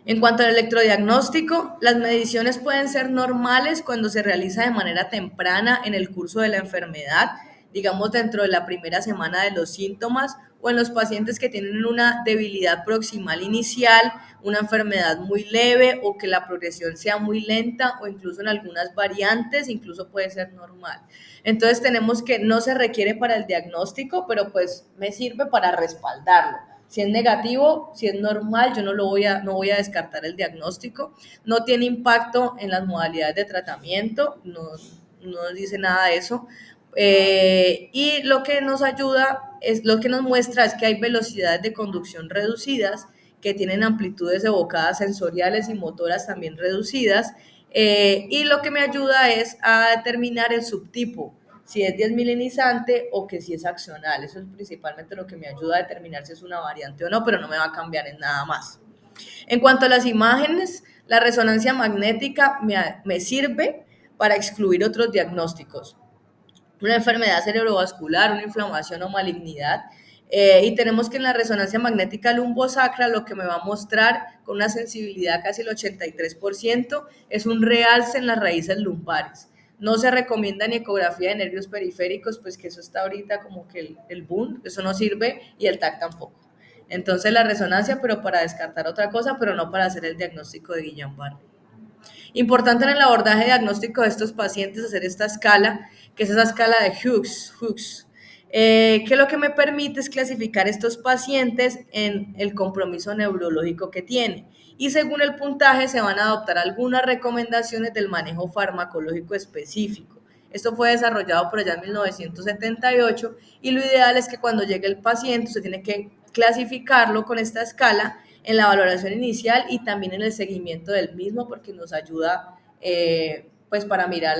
En cuanto al electrodiagnóstico, las mediciones pueden ser normales cuando se realiza de manera temprana en el curso de la enfermedad, digamos dentro de la primera semana de los síntomas, o en los pacientes que tienen una debilidad proximal inicial, una enfermedad muy leve o que la progresión sea muy lenta, o incluso en algunas variantes incluso puede ser normal. Entonces tenemos que no se requiere para el diagnóstico, pero pues me sirve para respaldarlo. Si es negativo, si es normal, yo no voy a descartar el diagnóstico. No tiene impacto en las modalidades de tratamiento, no dice nada de eso. Y lo que nos ayuda, lo que nos muestra es que hay velocidades de conducción reducidas, que tienen amplitudes evocadas sensoriales y motoras también reducidas. Y lo que me ayuda es a determinar el subtipo, si es desmielinizante o que si es axonal. Eso es principalmente lo que me ayuda a determinar si es una variante o no, pero no me va a cambiar en nada más. En cuanto a las imágenes, la resonancia magnética me sirve para excluir otros diagnósticos. Una enfermedad cerebrovascular, una inflamación o malignidad. Y tenemos que en la resonancia magnética lumbosacra lo que me va a mostrar con una sensibilidad casi el 83% es un realce en las raíces lumbares. No se recomienda ni ecografía de nervios periféricos, pues que eso está ahorita como que el boom, eso no sirve, y el TAC tampoco. Entonces la resonancia, pero para descartar otra cosa, pero no para hacer el diagnóstico de Guillain-Barré. Importante en el abordaje diagnóstico de estos pacientes hacer esta escala, que es esa escala de Hughes, que lo que me permite es clasificar estos pacientes en el compromiso neurológico que tienen. Y según el puntaje se van a adoptar algunas recomendaciones del manejo farmacológico específico. Esto fue desarrollado por allá en 1978 y lo ideal es que cuando llegue el paciente usted tiene que clasificarlo con esta escala en la valoración inicial y también en el seguimiento del mismo porque nos ayuda pues para mirar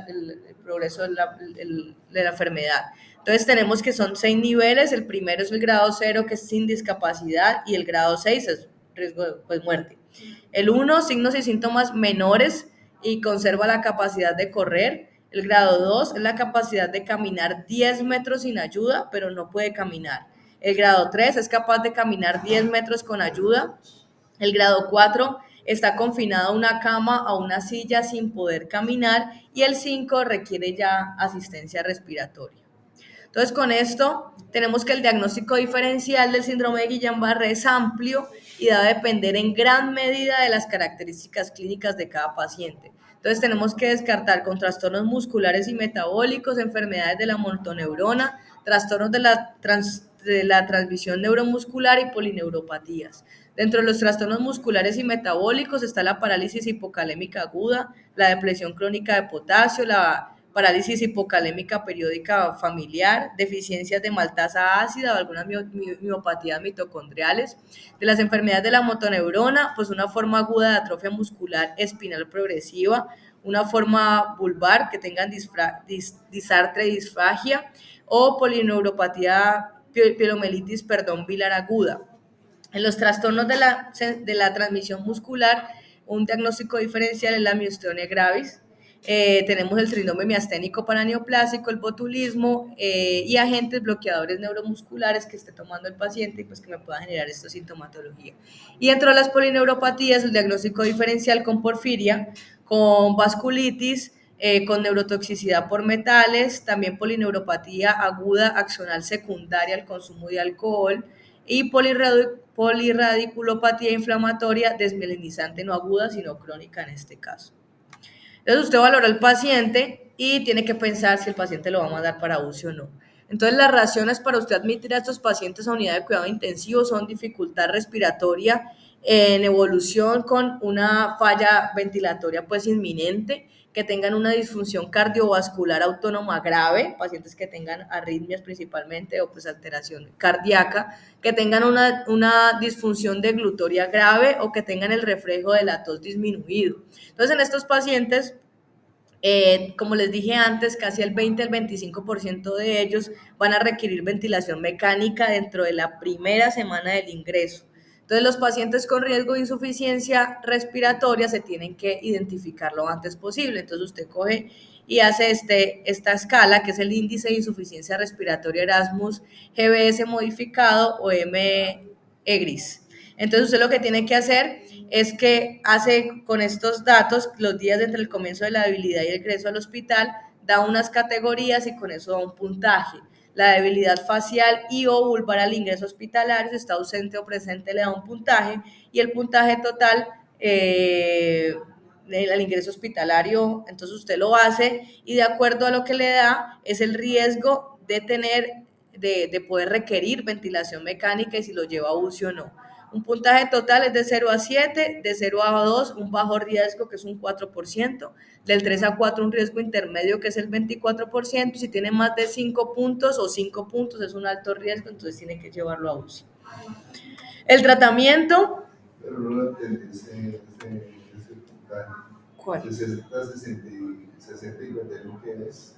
el progreso de la enfermedad. Entonces tenemos que son 6 niveles, el primero es el grado 0 que es sin discapacidad y el grado 6 es riesgo de pues, muerte. El 1, signos y síntomas menores y conserva la capacidad de correr. El grado 2 es la capacidad de caminar 10 metros sin ayuda, pero no puede caminar. El grado 3 es capaz de caminar 10 metros con ayuda. El grado 4 está confinado a una cama, a una silla sin poder caminar. Y el 5 requiere ya asistencia respiratoria. Entonces, con esto tenemos que el diagnóstico diferencial del síndrome de Guillain-Barré es amplio y va a depender en gran medida de las características clínicas de cada paciente. Entonces, tenemos que descartar con trastornos musculares y metabólicos, enfermedades de la motoneurona, trastornos de la transmisión neuromuscular y polineuropatías. Dentro de los trastornos musculares y metabólicos está la parálisis hipocalémica aguda, la depresión crónica de potasio, la parálisis hipocalémica periódica familiar, deficiencias de maltasa ácida o algunas miopatías mitocondriales. De las enfermedades de la motoneurona, pues una forma aguda de atrofia muscular espinal progresiva, una forma vulvar que tengan disartre y disfagia o polineuropatía pielomelitis, bilar aguda. En los trastornos de la transmisión muscular, un diagnóstico diferencial es la miastenia gravis. Tenemos el síndrome miasténico paraneoplásico, el botulismo y agentes bloqueadores neuromusculares que esté tomando el paciente y pues que me pueda generar esta sintomatología. Y dentro de las polineuropatías, el diagnóstico diferencial con porfiria, con vasculitis, con neurotoxicidad por metales, también polineuropatía aguda axonal secundaria al consumo de alcohol y polirradiculopatía inflamatoria desmielinizante no aguda, sino crónica en este caso. Entonces usted valora al paciente y tiene que pensar si el paciente lo va a mandar para UCI o no. Entonces las razones para usted admitir a estos pacientes a unidad de cuidado intensivo son dificultad respiratoria en evolución con una falla ventilatoria pues inminente, que tengan una disfunción cardiovascular autónoma grave, pacientes que tengan arritmias principalmente o pues alteración cardíaca, que tengan una disfunción deglutoria grave o que tengan el reflejo de la tos disminuido. Entonces en estos pacientes, como les dije antes, casi el 20 al 25% de ellos van a requerir ventilación mecánica dentro de la primera semana del ingreso. Entonces, los pacientes con riesgo de insuficiencia respiratoria se tienen que identificar lo antes posible. Entonces, usted coge y hace esta escala, que es el índice de insuficiencia respiratoria Erasmus GBS modificado o M-EGRIS. Entonces, usted lo que tiene que hacer es que hace con estos datos los días entre el comienzo de la debilidad y el ingreso al hospital, da unas categorías y con eso da un puntaje. La debilidad facial y o vulvar al ingreso hospitalario, si está ausente o presente, le da un puntaje y el puntaje total al ingreso hospitalario, entonces usted lo hace y de acuerdo a lo que le da es el riesgo de poder requerir ventilación mecánica y si lo lleva a UCI o no. Un puntaje total es de 0 a 7, de 0 a 2 un bajo riesgo que es un 4%, del 3 a 4 un riesgo intermedio que es el 24%, si tiene más de 5 puntos o 5 puntos es un alto riesgo, entonces tiene que llevarlo a UCI. El tratamiento... Pero no lo entendí ese puntaje. ¿Cuál? 60, 60 y 51, ¿qué es?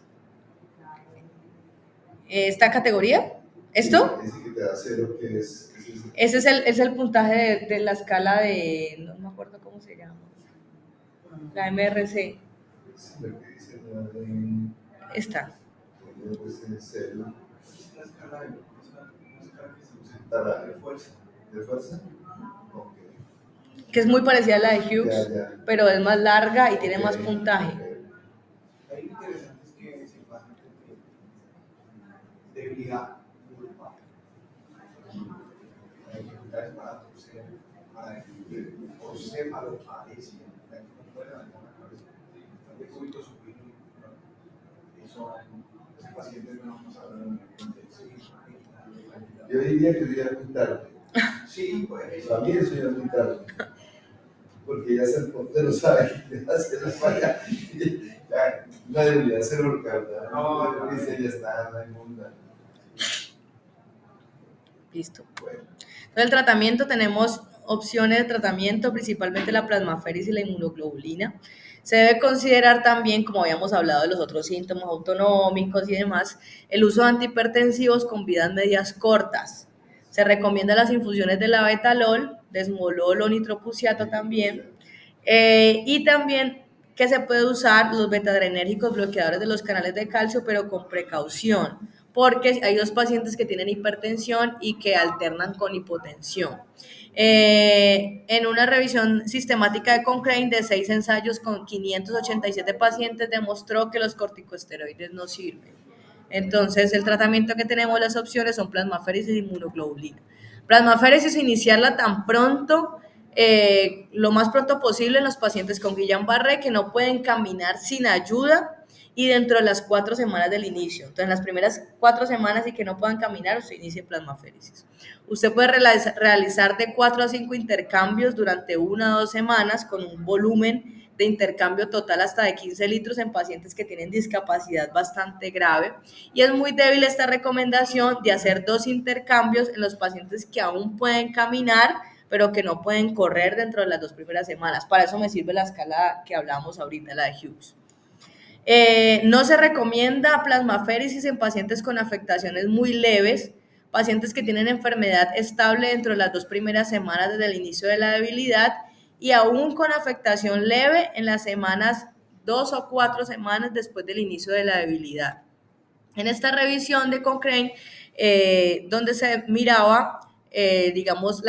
¿Esta categoría? ¿Esto? Dice que te da 0, ¿qué es? Ese es el puntaje de la escala de, no me acuerdo cómo se llama, la MRC. Sí, lo que dice la de... Esta. Pues es 0. Es la escala que se usa de fuerza. ¿De fuerza? Ok. Que es muy parecida a la de Hughes, Ya. pero es más larga y tiene más puntaje. Ahí elija Urpa. Es para encefaloparesia, no puede levantar la cabeza, de cúbito supino, eso, ese paciente no vamos a hablar en Yo diría que ya es muy tarde. Sí, pues. Para mí eso ya es muy tarde. Porque ya el portero sabe que hace la falla. Ya, nadie debería hacer ahorcar, no, dice ya está, no hay mundo. Listo. Bueno. Entonces, el tratamiento, tenemos opciones de tratamiento, principalmente la plasmaféresis y la inmunoglobulina. Se debe considerar también, como habíamos hablado de los otros síntomas autonómicos y demás, el uso de antihipertensivos con vidas medias cortas. Se recomienda las infusiones de labetalol, de esmolol o nitroprusiato también, y también que se puede usar los betadrenérgicos bloqueadores de los canales de calcio, pero con precaución, porque hay dos pacientes que tienen hipertensión y que alternan con hipotensión. En una revisión sistemática de Cochrane de 6 ensayos con 587 pacientes demostró que los corticosteroides no sirven. Entonces, el tratamiento que tenemos, las opciones son plasmaféresis y inmunoglobulina. Plasmaféresis, iniciarla tan pronto, lo más pronto posible en los pacientes con Guillain-Barré que no pueden caminar sin ayuda y dentro de las 4 semanas del inicio. Entonces, en las primeras 4 semanas y que no puedan caminar, usted inicie plasmaféresis. Usted puede realizar de 4 a 5 intercambios durante 1 o 2 semanas con un volumen de intercambio total hasta de 15 litros en pacientes que tienen discapacidad bastante grave, y es muy débil esta recomendación de hacer 2 intercambios en los pacientes que aún pueden caminar pero que no pueden correr dentro de las 2 primeras semanas. Para eso me sirve la escala que hablábamos ahorita, la de Hughes. No se recomienda plasmaféresis en pacientes con afectaciones muy leves, pacientes que tienen enfermedad estable dentro de las 2 primeras semanas desde el inicio de la debilidad y aún con afectación leve en las semanas 2 o 4 semanas después del inicio de la debilidad. En esta revisión de Cochrane, donde se miraba, digamos,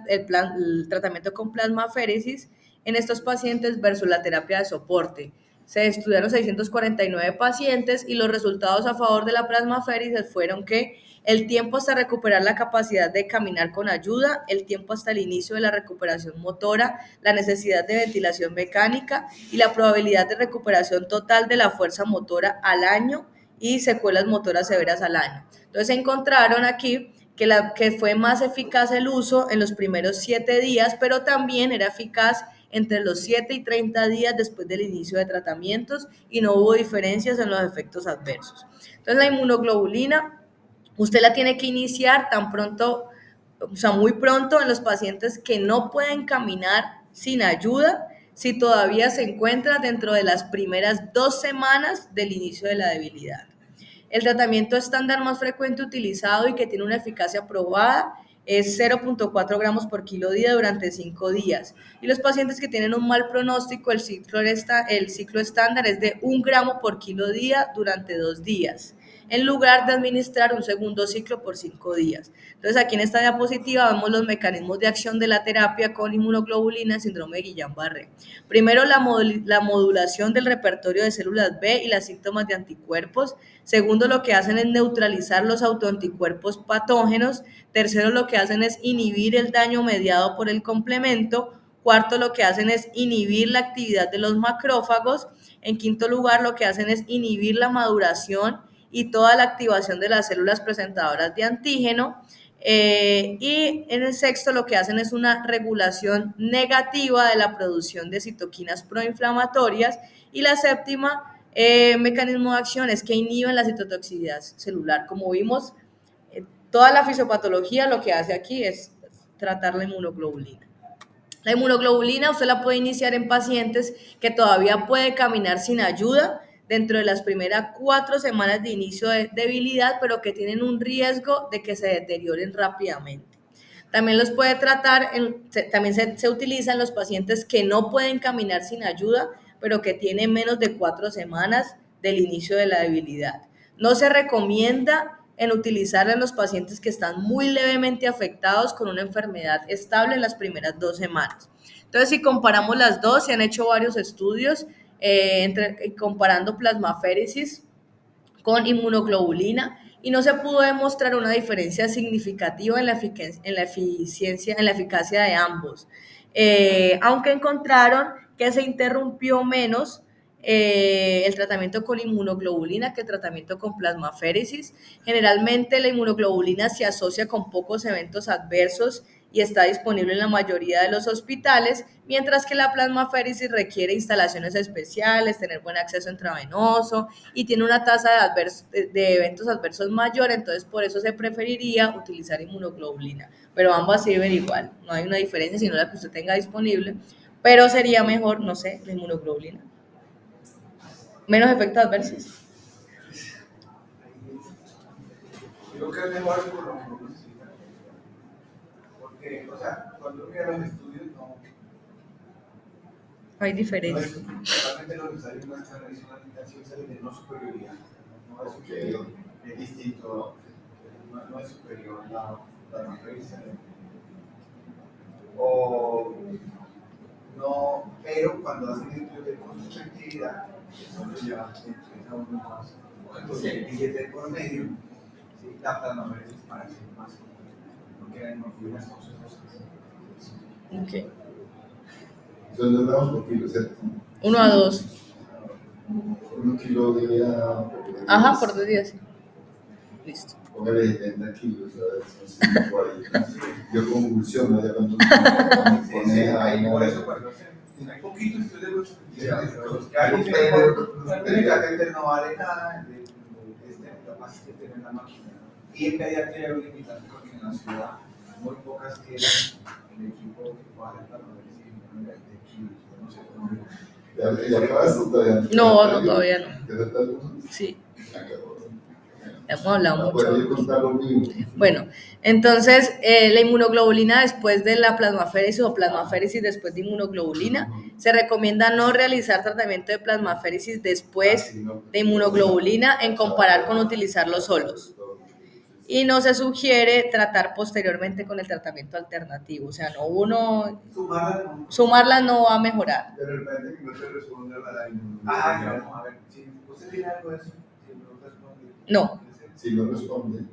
el tratamiento con plasmaféresis en estos pacientes versus la terapia de soporte. Se estudiaron 649 pacientes y los resultados a favor de la plasmaféresis fueron que el tiempo hasta recuperar la capacidad de caminar con ayuda, el tiempo hasta el inicio de la recuperación motora, la necesidad de ventilación mecánica y la probabilidad de recuperación total de la fuerza motora al año y secuelas motoras severas al año. Entonces encontraron aquí que fue más eficaz el uso en los primeros 7 días, pero también era eficaz entre los 7 y 30 días después del inicio de tratamientos y no hubo diferencias en los efectos adversos. Entonces la inmunoglobulina, usted la tiene que iniciar tan pronto, o sea, muy pronto en los pacientes que no pueden caminar sin ayuda, si todavía se encuentra dentro de las primeras 2 semanas del inicio de la debilidad. El tratamiento estándar más frecuente utilizado y que tiene una eficacia probada es 0.4 gramos por kilo día durante 5 días. Y los pacientes que tienen un mal pronóstico, el ciclo estándar es de 1 gramo por kilo día durante 2 días, en lugar de administrar un segundo ciclo por 5 días. Entonces, aquí en esta diapositiva vemos los mecanismos de acción de la terapia con inmunoglobulina en síndrome de Guillain-Barré. Primero, la modulación del repertorio de células B y los síntomas de anticuerpos. Segundo, lo que hacen es neutralizar los autoanticuerpos patógenos. Tercero, lo que hacen es inhibir el daño mediado por el complemento. Cuarto, lo que hacen es inhibir la actividad de los macrófagos. En quinto lugar, lo que hacen es inhibir la maduración y toda la activación de las células presentadoras de antígeno. Y en el sexto, lo que hacen es una regulación negativa de la producción de citoquinas proinflamatorias. Y la séptima, mecanismo de acción es que inhiben la citotoxicidad celular. Como vimos, toda la fisiopatología lo que hace aquí es tratar la inmunoglobulina. La inmunoglobulina usted la puede iniciar en pacientes que todavía puede caminar sin ayuda dentro de las primeras 4 semanas de inicio de debilidad, pero que tienen un riesgo de que se deterioren rápidamente. También los puede tratar, también se utiliza en los pacientes que no pueden caminar sin ayuda, pero que tienen menos de 4 semanas del inicio de la debilidad. No se recomienda en utilizarla en los pacientes que están muy levemente afectados con una enfermedad estable en las primeras 2 semanas. Entonces, si comparamos las dos, se han hecho varios estudios comparando plasmaféresis con inmunoglobulina y no se pudo demostrar una diferencia significativa en la eficacia de ambos, aunque encontraron que se interrumpió menos el tratamiento con inmunoglobulina que el tratamiento con plasmaféresis. Generalmente la inmunoglobulina se asocia con pocos eventos adversos y está disponible en la mayoría de los hospitales, mientras que la plasmaféresis requiere instalaciones especiales, tener buen acceso intravenoso y tiene una tasa de eventos adversos mayor, entonces por eso se preferiría utilizar inmunoglobulina, pero ambas sirven igual, no hay una diferencia sino la que usted tenga disponible, pero sería mejor, no sé, la inmunoglobulina. Menos efectos adversos. Creo que es mejor por lo menos necesitar. Porque, o sea, cuando uno mira los estudios, no Hay es diferencia. totalmente lo necesario no es una limitación de no superioridad. No es superior, es distinto, no es superior la referencia. O no, pero cuando hacen estudios de costo-efectividad, eso ya empieza uno más. Entonces, el billete por medio, ¿sí? La plasmaféresis parece más, porque hay unas cosas. Okay. Son 2 gramos por kilo, ¿cierto? 1 a 2. 1 kilo día. Ajá, por 2 días. Listo. Póngale 70 kilos, a ver, son 5 ahí. Yo convulsiono ya cuando me pone ahí. Por eso, cuando hay poquitos estudios los que hay el catéter no vale nada, capaz que tener la máquina. Y en pediatría hay un limitante porque en la ciudad muy pocas tienen el equipo que pueda hacer la de kilos, no sé cómo. ¿Ya acabaste todavía? No, todavía no. ¿Qué tal? Sí. Hemos hablado mucho. Puedo contar lo mío. Bueno, entonces la inmunoglobulina después de la plasmaféresis o plasmaféresis después de inmunoglobulina, se recomienda no realizar tratamiento de plasmaféresis después de inmunoglobulina en comparar con utilizarlos solos. Y no se sugiere tratar posteriormente con el tratamiento alternativo, o sea, no uno sumarla no va a mejorar. Pero el paciente que no te responde a la claro, a ver, si usted tiene algo de eso, si no responde. No. Si no responde.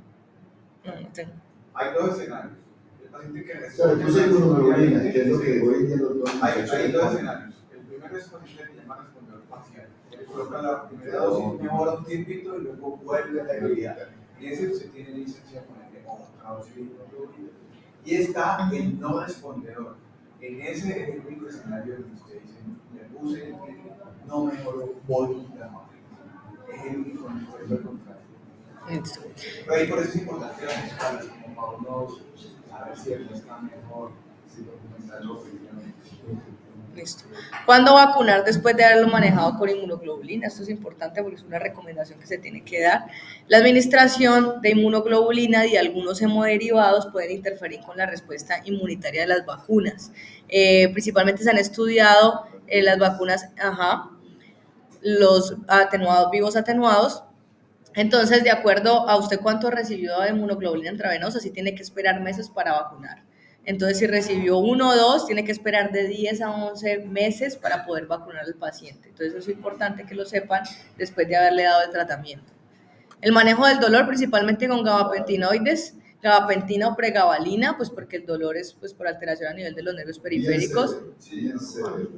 No tengo. Hay 2 escenarios. El paciente que O sea, responde. tú sabes inmunoglobulina, que es lo que hoy en día los Hay 2 escenarios. El primero es paciente que llama respondedor parcial. Le coloca la primera dosis, mejora un tiempito y luego vuelve a la debilidad. Y ese se tiene licencia con el de otra dosis de inmunoglobulina. Y está el no respondedor. En ese es el único escenario en el que usted dice, le puse el tiempo, no mejoró, voy a llamar. Es el único en el que puede contrario. Pero ahí por eso es importante las escalas, como para uno saber si el está mejor, si documentar lo que Listo. ¿Cuándo vacunar después de haberlo manejado con inmunoglobulina? Esto es importante porque es una recomendación que se tiene que dar. La administración de inmunoglobulina y algunos hemoderivados pueden interferir con la respuesta inmunitaria de las vacunas. Principalmente se han estudiado las vacunas, los atenuados, vivos atenuados. Entonces, de acuerdo a usted cuánto recibió de inmunoglobulina intravenosa, sí tiene que esperar meses para vacunar. Entonces, si recibió 1 o 2, tiene que esperar de 10 a 11 meses para poder vacunar al paciente. Entonces, eso es importante que lo sepan después de haberle dado el tratamiento. El manejo del dolor, principalmente con gabapentinoides, gabapentina o pregabalina, pues porque el dolor es pues, por alteración a nivel de los nervios periféricos. Sí, en serio.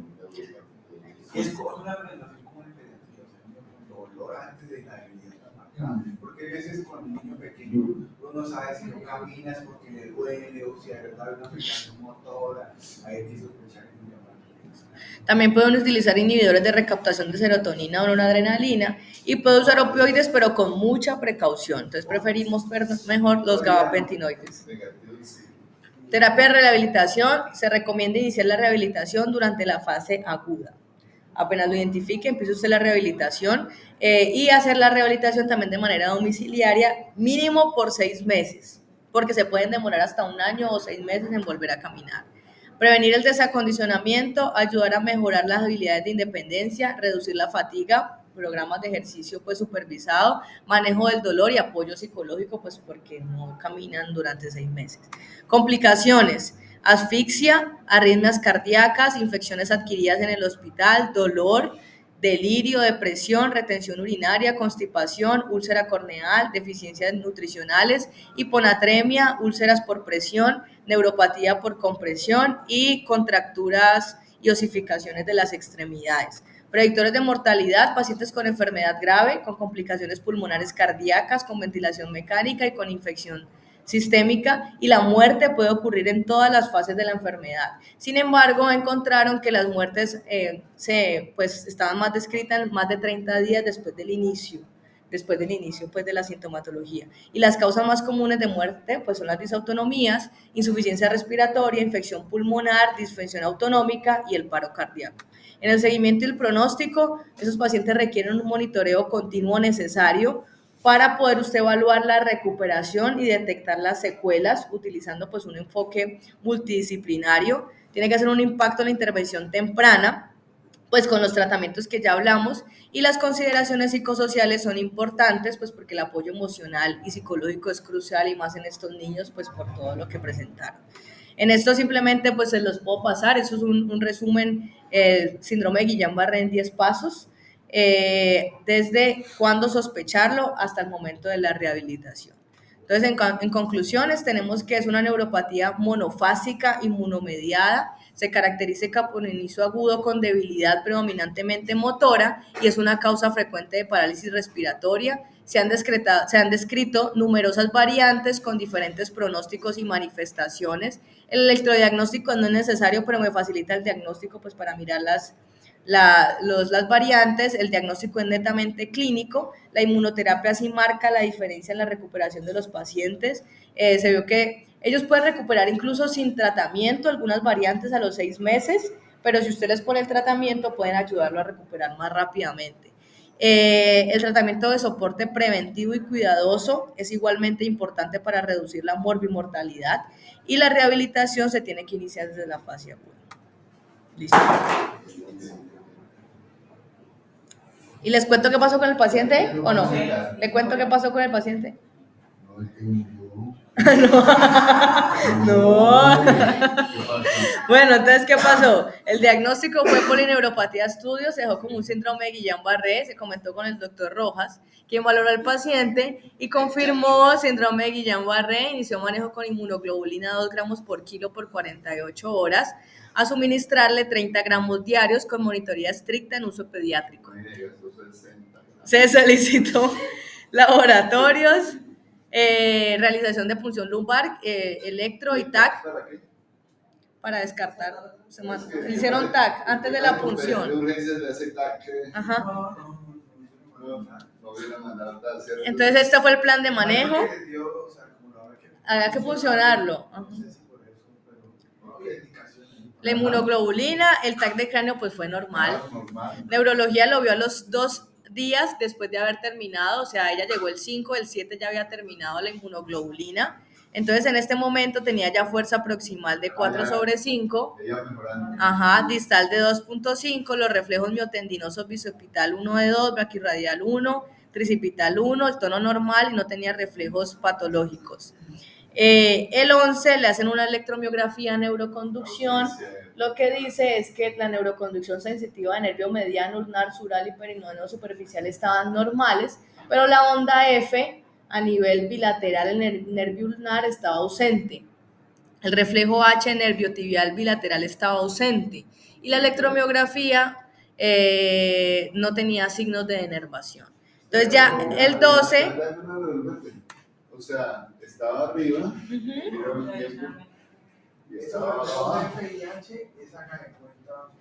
Y es una relación como en pediatría, o sea, dolor antes de la debilidad. Porque a veces con el niño pequeño uno sabe si no camina es porque le duele o si de verdad hay una afectación motora, hay que sospechar que es un. También pueden utilizar inhibidores de recaptación de serotonina o noradrenalina y puede usar opioides pero con mucha precaución. Entonces preferimos mejor los gabapentinoides. Terapia de rehabilitación. Se recomienda iniciar la rehabilitación durante la fase aguda. Apenas lo identifique, empiece usted la rehabilitación y hacer la rehabilitación también de manera domiciliaria, mínimo por 6 meses, porque se pueden demorar hasta 1 año o 6 meses en volver a caminar. Prevenir el desacondicionamiento, ayudar a mejorar las habilidades de independencia, reducir la fatiga, programas de ejercicio pues supervisado, manejo del dolor y apoyo psicológico pues porque no caminan durante 6 meses. Complicaciones: asfixia, arritmias cardíacas, infecciones adquiridas en el hospital, dolor, delirio, depresión, retención urinaria, constipación, úlcera corneal, deficiencias nutricionales, hiponatremia, úlceras por presión, neuropatía por compresión y contracturas y osificaciones de las extremidades. Predictores de mortalidad, pacientes con enfermedad grave, con complicaciones pulmonares cardíacas, con ventilación mecánica y con infección sistémica, y la muerte puede ocurrir en todas las fases de la enfermedad. Sin embargo, encontraron que las muertes estaban más descritas en más de 30 días después del inicio pues, de la sintomatología. Y las causas más comunes de muerte pues, son las disautonomías, insuficiencia respiratoria, infección pulmonar, disfunción autonómica y el paro cardíaco. En el seguimiento y el pronóstico, esos pacientes requieren un monitoreo continuo necesario para poder usted evaluar la recuperación y detectar las secuelas utilizando pues un enfoque multidisciplinario. Tiene que hacer un impacto en la intervención temprana, pues con los tratamientos que ya hablamos, y las consideraciones psicosociales son importantes, pues porque el apoyo emocional y psicológico es crucial, y más en estos niños, pues por todo lo que presentaron. En esto simplemente pues se los puedo pasar, eso es un resumen, síndrome de Guillain-Barré en 10 pasos, desde cuándo sospecharlo hasta el momento de la rehabilitación. Entonces, en conclusiones, tenemos que es una neuropatía monofásica inmunomediada, se caracteriza por inicio agudo con debilidad predominantemente motora y es una causa frecuente de parálisis respiratoria. Se han descrito numerosas variantes con diferentes pronósticos y manifestaciones. El electrodiagnóstico no es necesario, pero me facilita el diagnóstico pues, para mirar las variantes. El diagnóstico es netamente clínico, la inmunoterapia sí marca la diferencia en la recuperación de los pacientes. Se vio que ellos pueden recuperar incluso sin tratamiento algunas variantes a los 6 meses, pero si usted les pone el tratamiento pueden ayudarlo a recuperar más rápidamente. El tratamiento de soporte preventivo y cuidadoso es igualmente importante para reducir la morbimortalidad, y la rehabilitación se tiene que iniciar desde la fase aguda. ¿Listo? ¿Y les cuento qué pasó con el paciente o no? ¿Le cuento qué pasó con el paciente? No, es que murió. No. ¿Qué pasó? Bueno, entonces, ¿qué pasó? El diagnóstico fue polineuropatía estudio, se dejó como un síndrome de Guillain-Barré, se comentó con el doctor Rojas, quien valoró al paciente y confirmó síndrome de Guillain-Barré, inició manejo con inmunoglobulina 2 gramos por kilo por 48 horas, a suministrarle 30 gramos diarios con monitoría estricta en uso pediátrico. Se solicitó laboratorios, realización de punción lumbar, electro y TAC para descartar. Se hicieron TAC antes de la punción. Ajá. Entonces este fue el plan de manejo. Había que funcionarlo. Ajá. La inmunoglobulina, el TAC de cráneo pues fue normal. Neurología lo vio a los 2 días después de haber terminado, o sea, ella llegó el 5, el 7 ya había terminado la inmunoglobulina. Entonces en este momento tenía ya fuerza proximal de 4/5, ajá, distal de 2.5, los reflejos miotendinosos bicipital 1 de 2, braquirradial 1, tricipital 1, el tono normal y no tenía reflejos patológicos. El 11 le hacen una electromiografía neuroconducción. Lo que dice es que la neuroconducción sensitiva de nervio mediano, ulnar, sural y perineo superficial estaban normales, pero la onda F a nivel bilateral en el nervio ulnar estaba ausente. El reflejo H nervio tibial bilateral estaba ausente y la electromiografía no tenía signos de denervación. Entonces ya el 12... O sea, estaba arriba, y estaba abajo. FIH es saca de cuenta,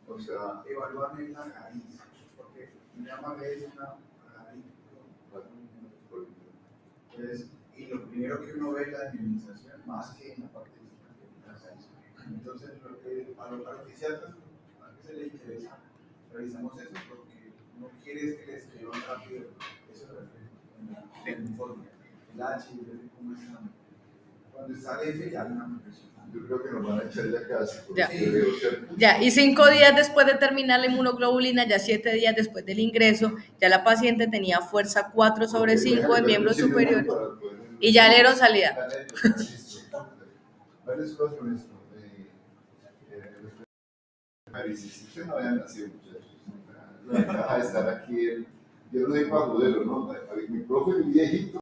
O sea, evaluar en la raíz, porque llama es una raíz. Entonces, y lo primero que uno ve es la minimización, más que en la parte de la raíz. Entonces, lo que a los fisiatras, a qué se les interesa, revisamos eso porque no quieres que les escriban rápido eso en el informe. El H, cómo es la... Cuando sale F ya hay una progresión. yo creo que nos van a echar ya casi. Ya. Ya, y 5 días después de terminar la inmunoglobulina, ya 7 días después del ingreso, ya la paciente tenía fuerza 4/5 en miembros superiores y ya le dieron salida. Varias cosas con esto. Si usted no había nacido, muchachos. la ventaja de estar aquí. Yo no soy para modelo, ¿no? Mi profe, mi viejito,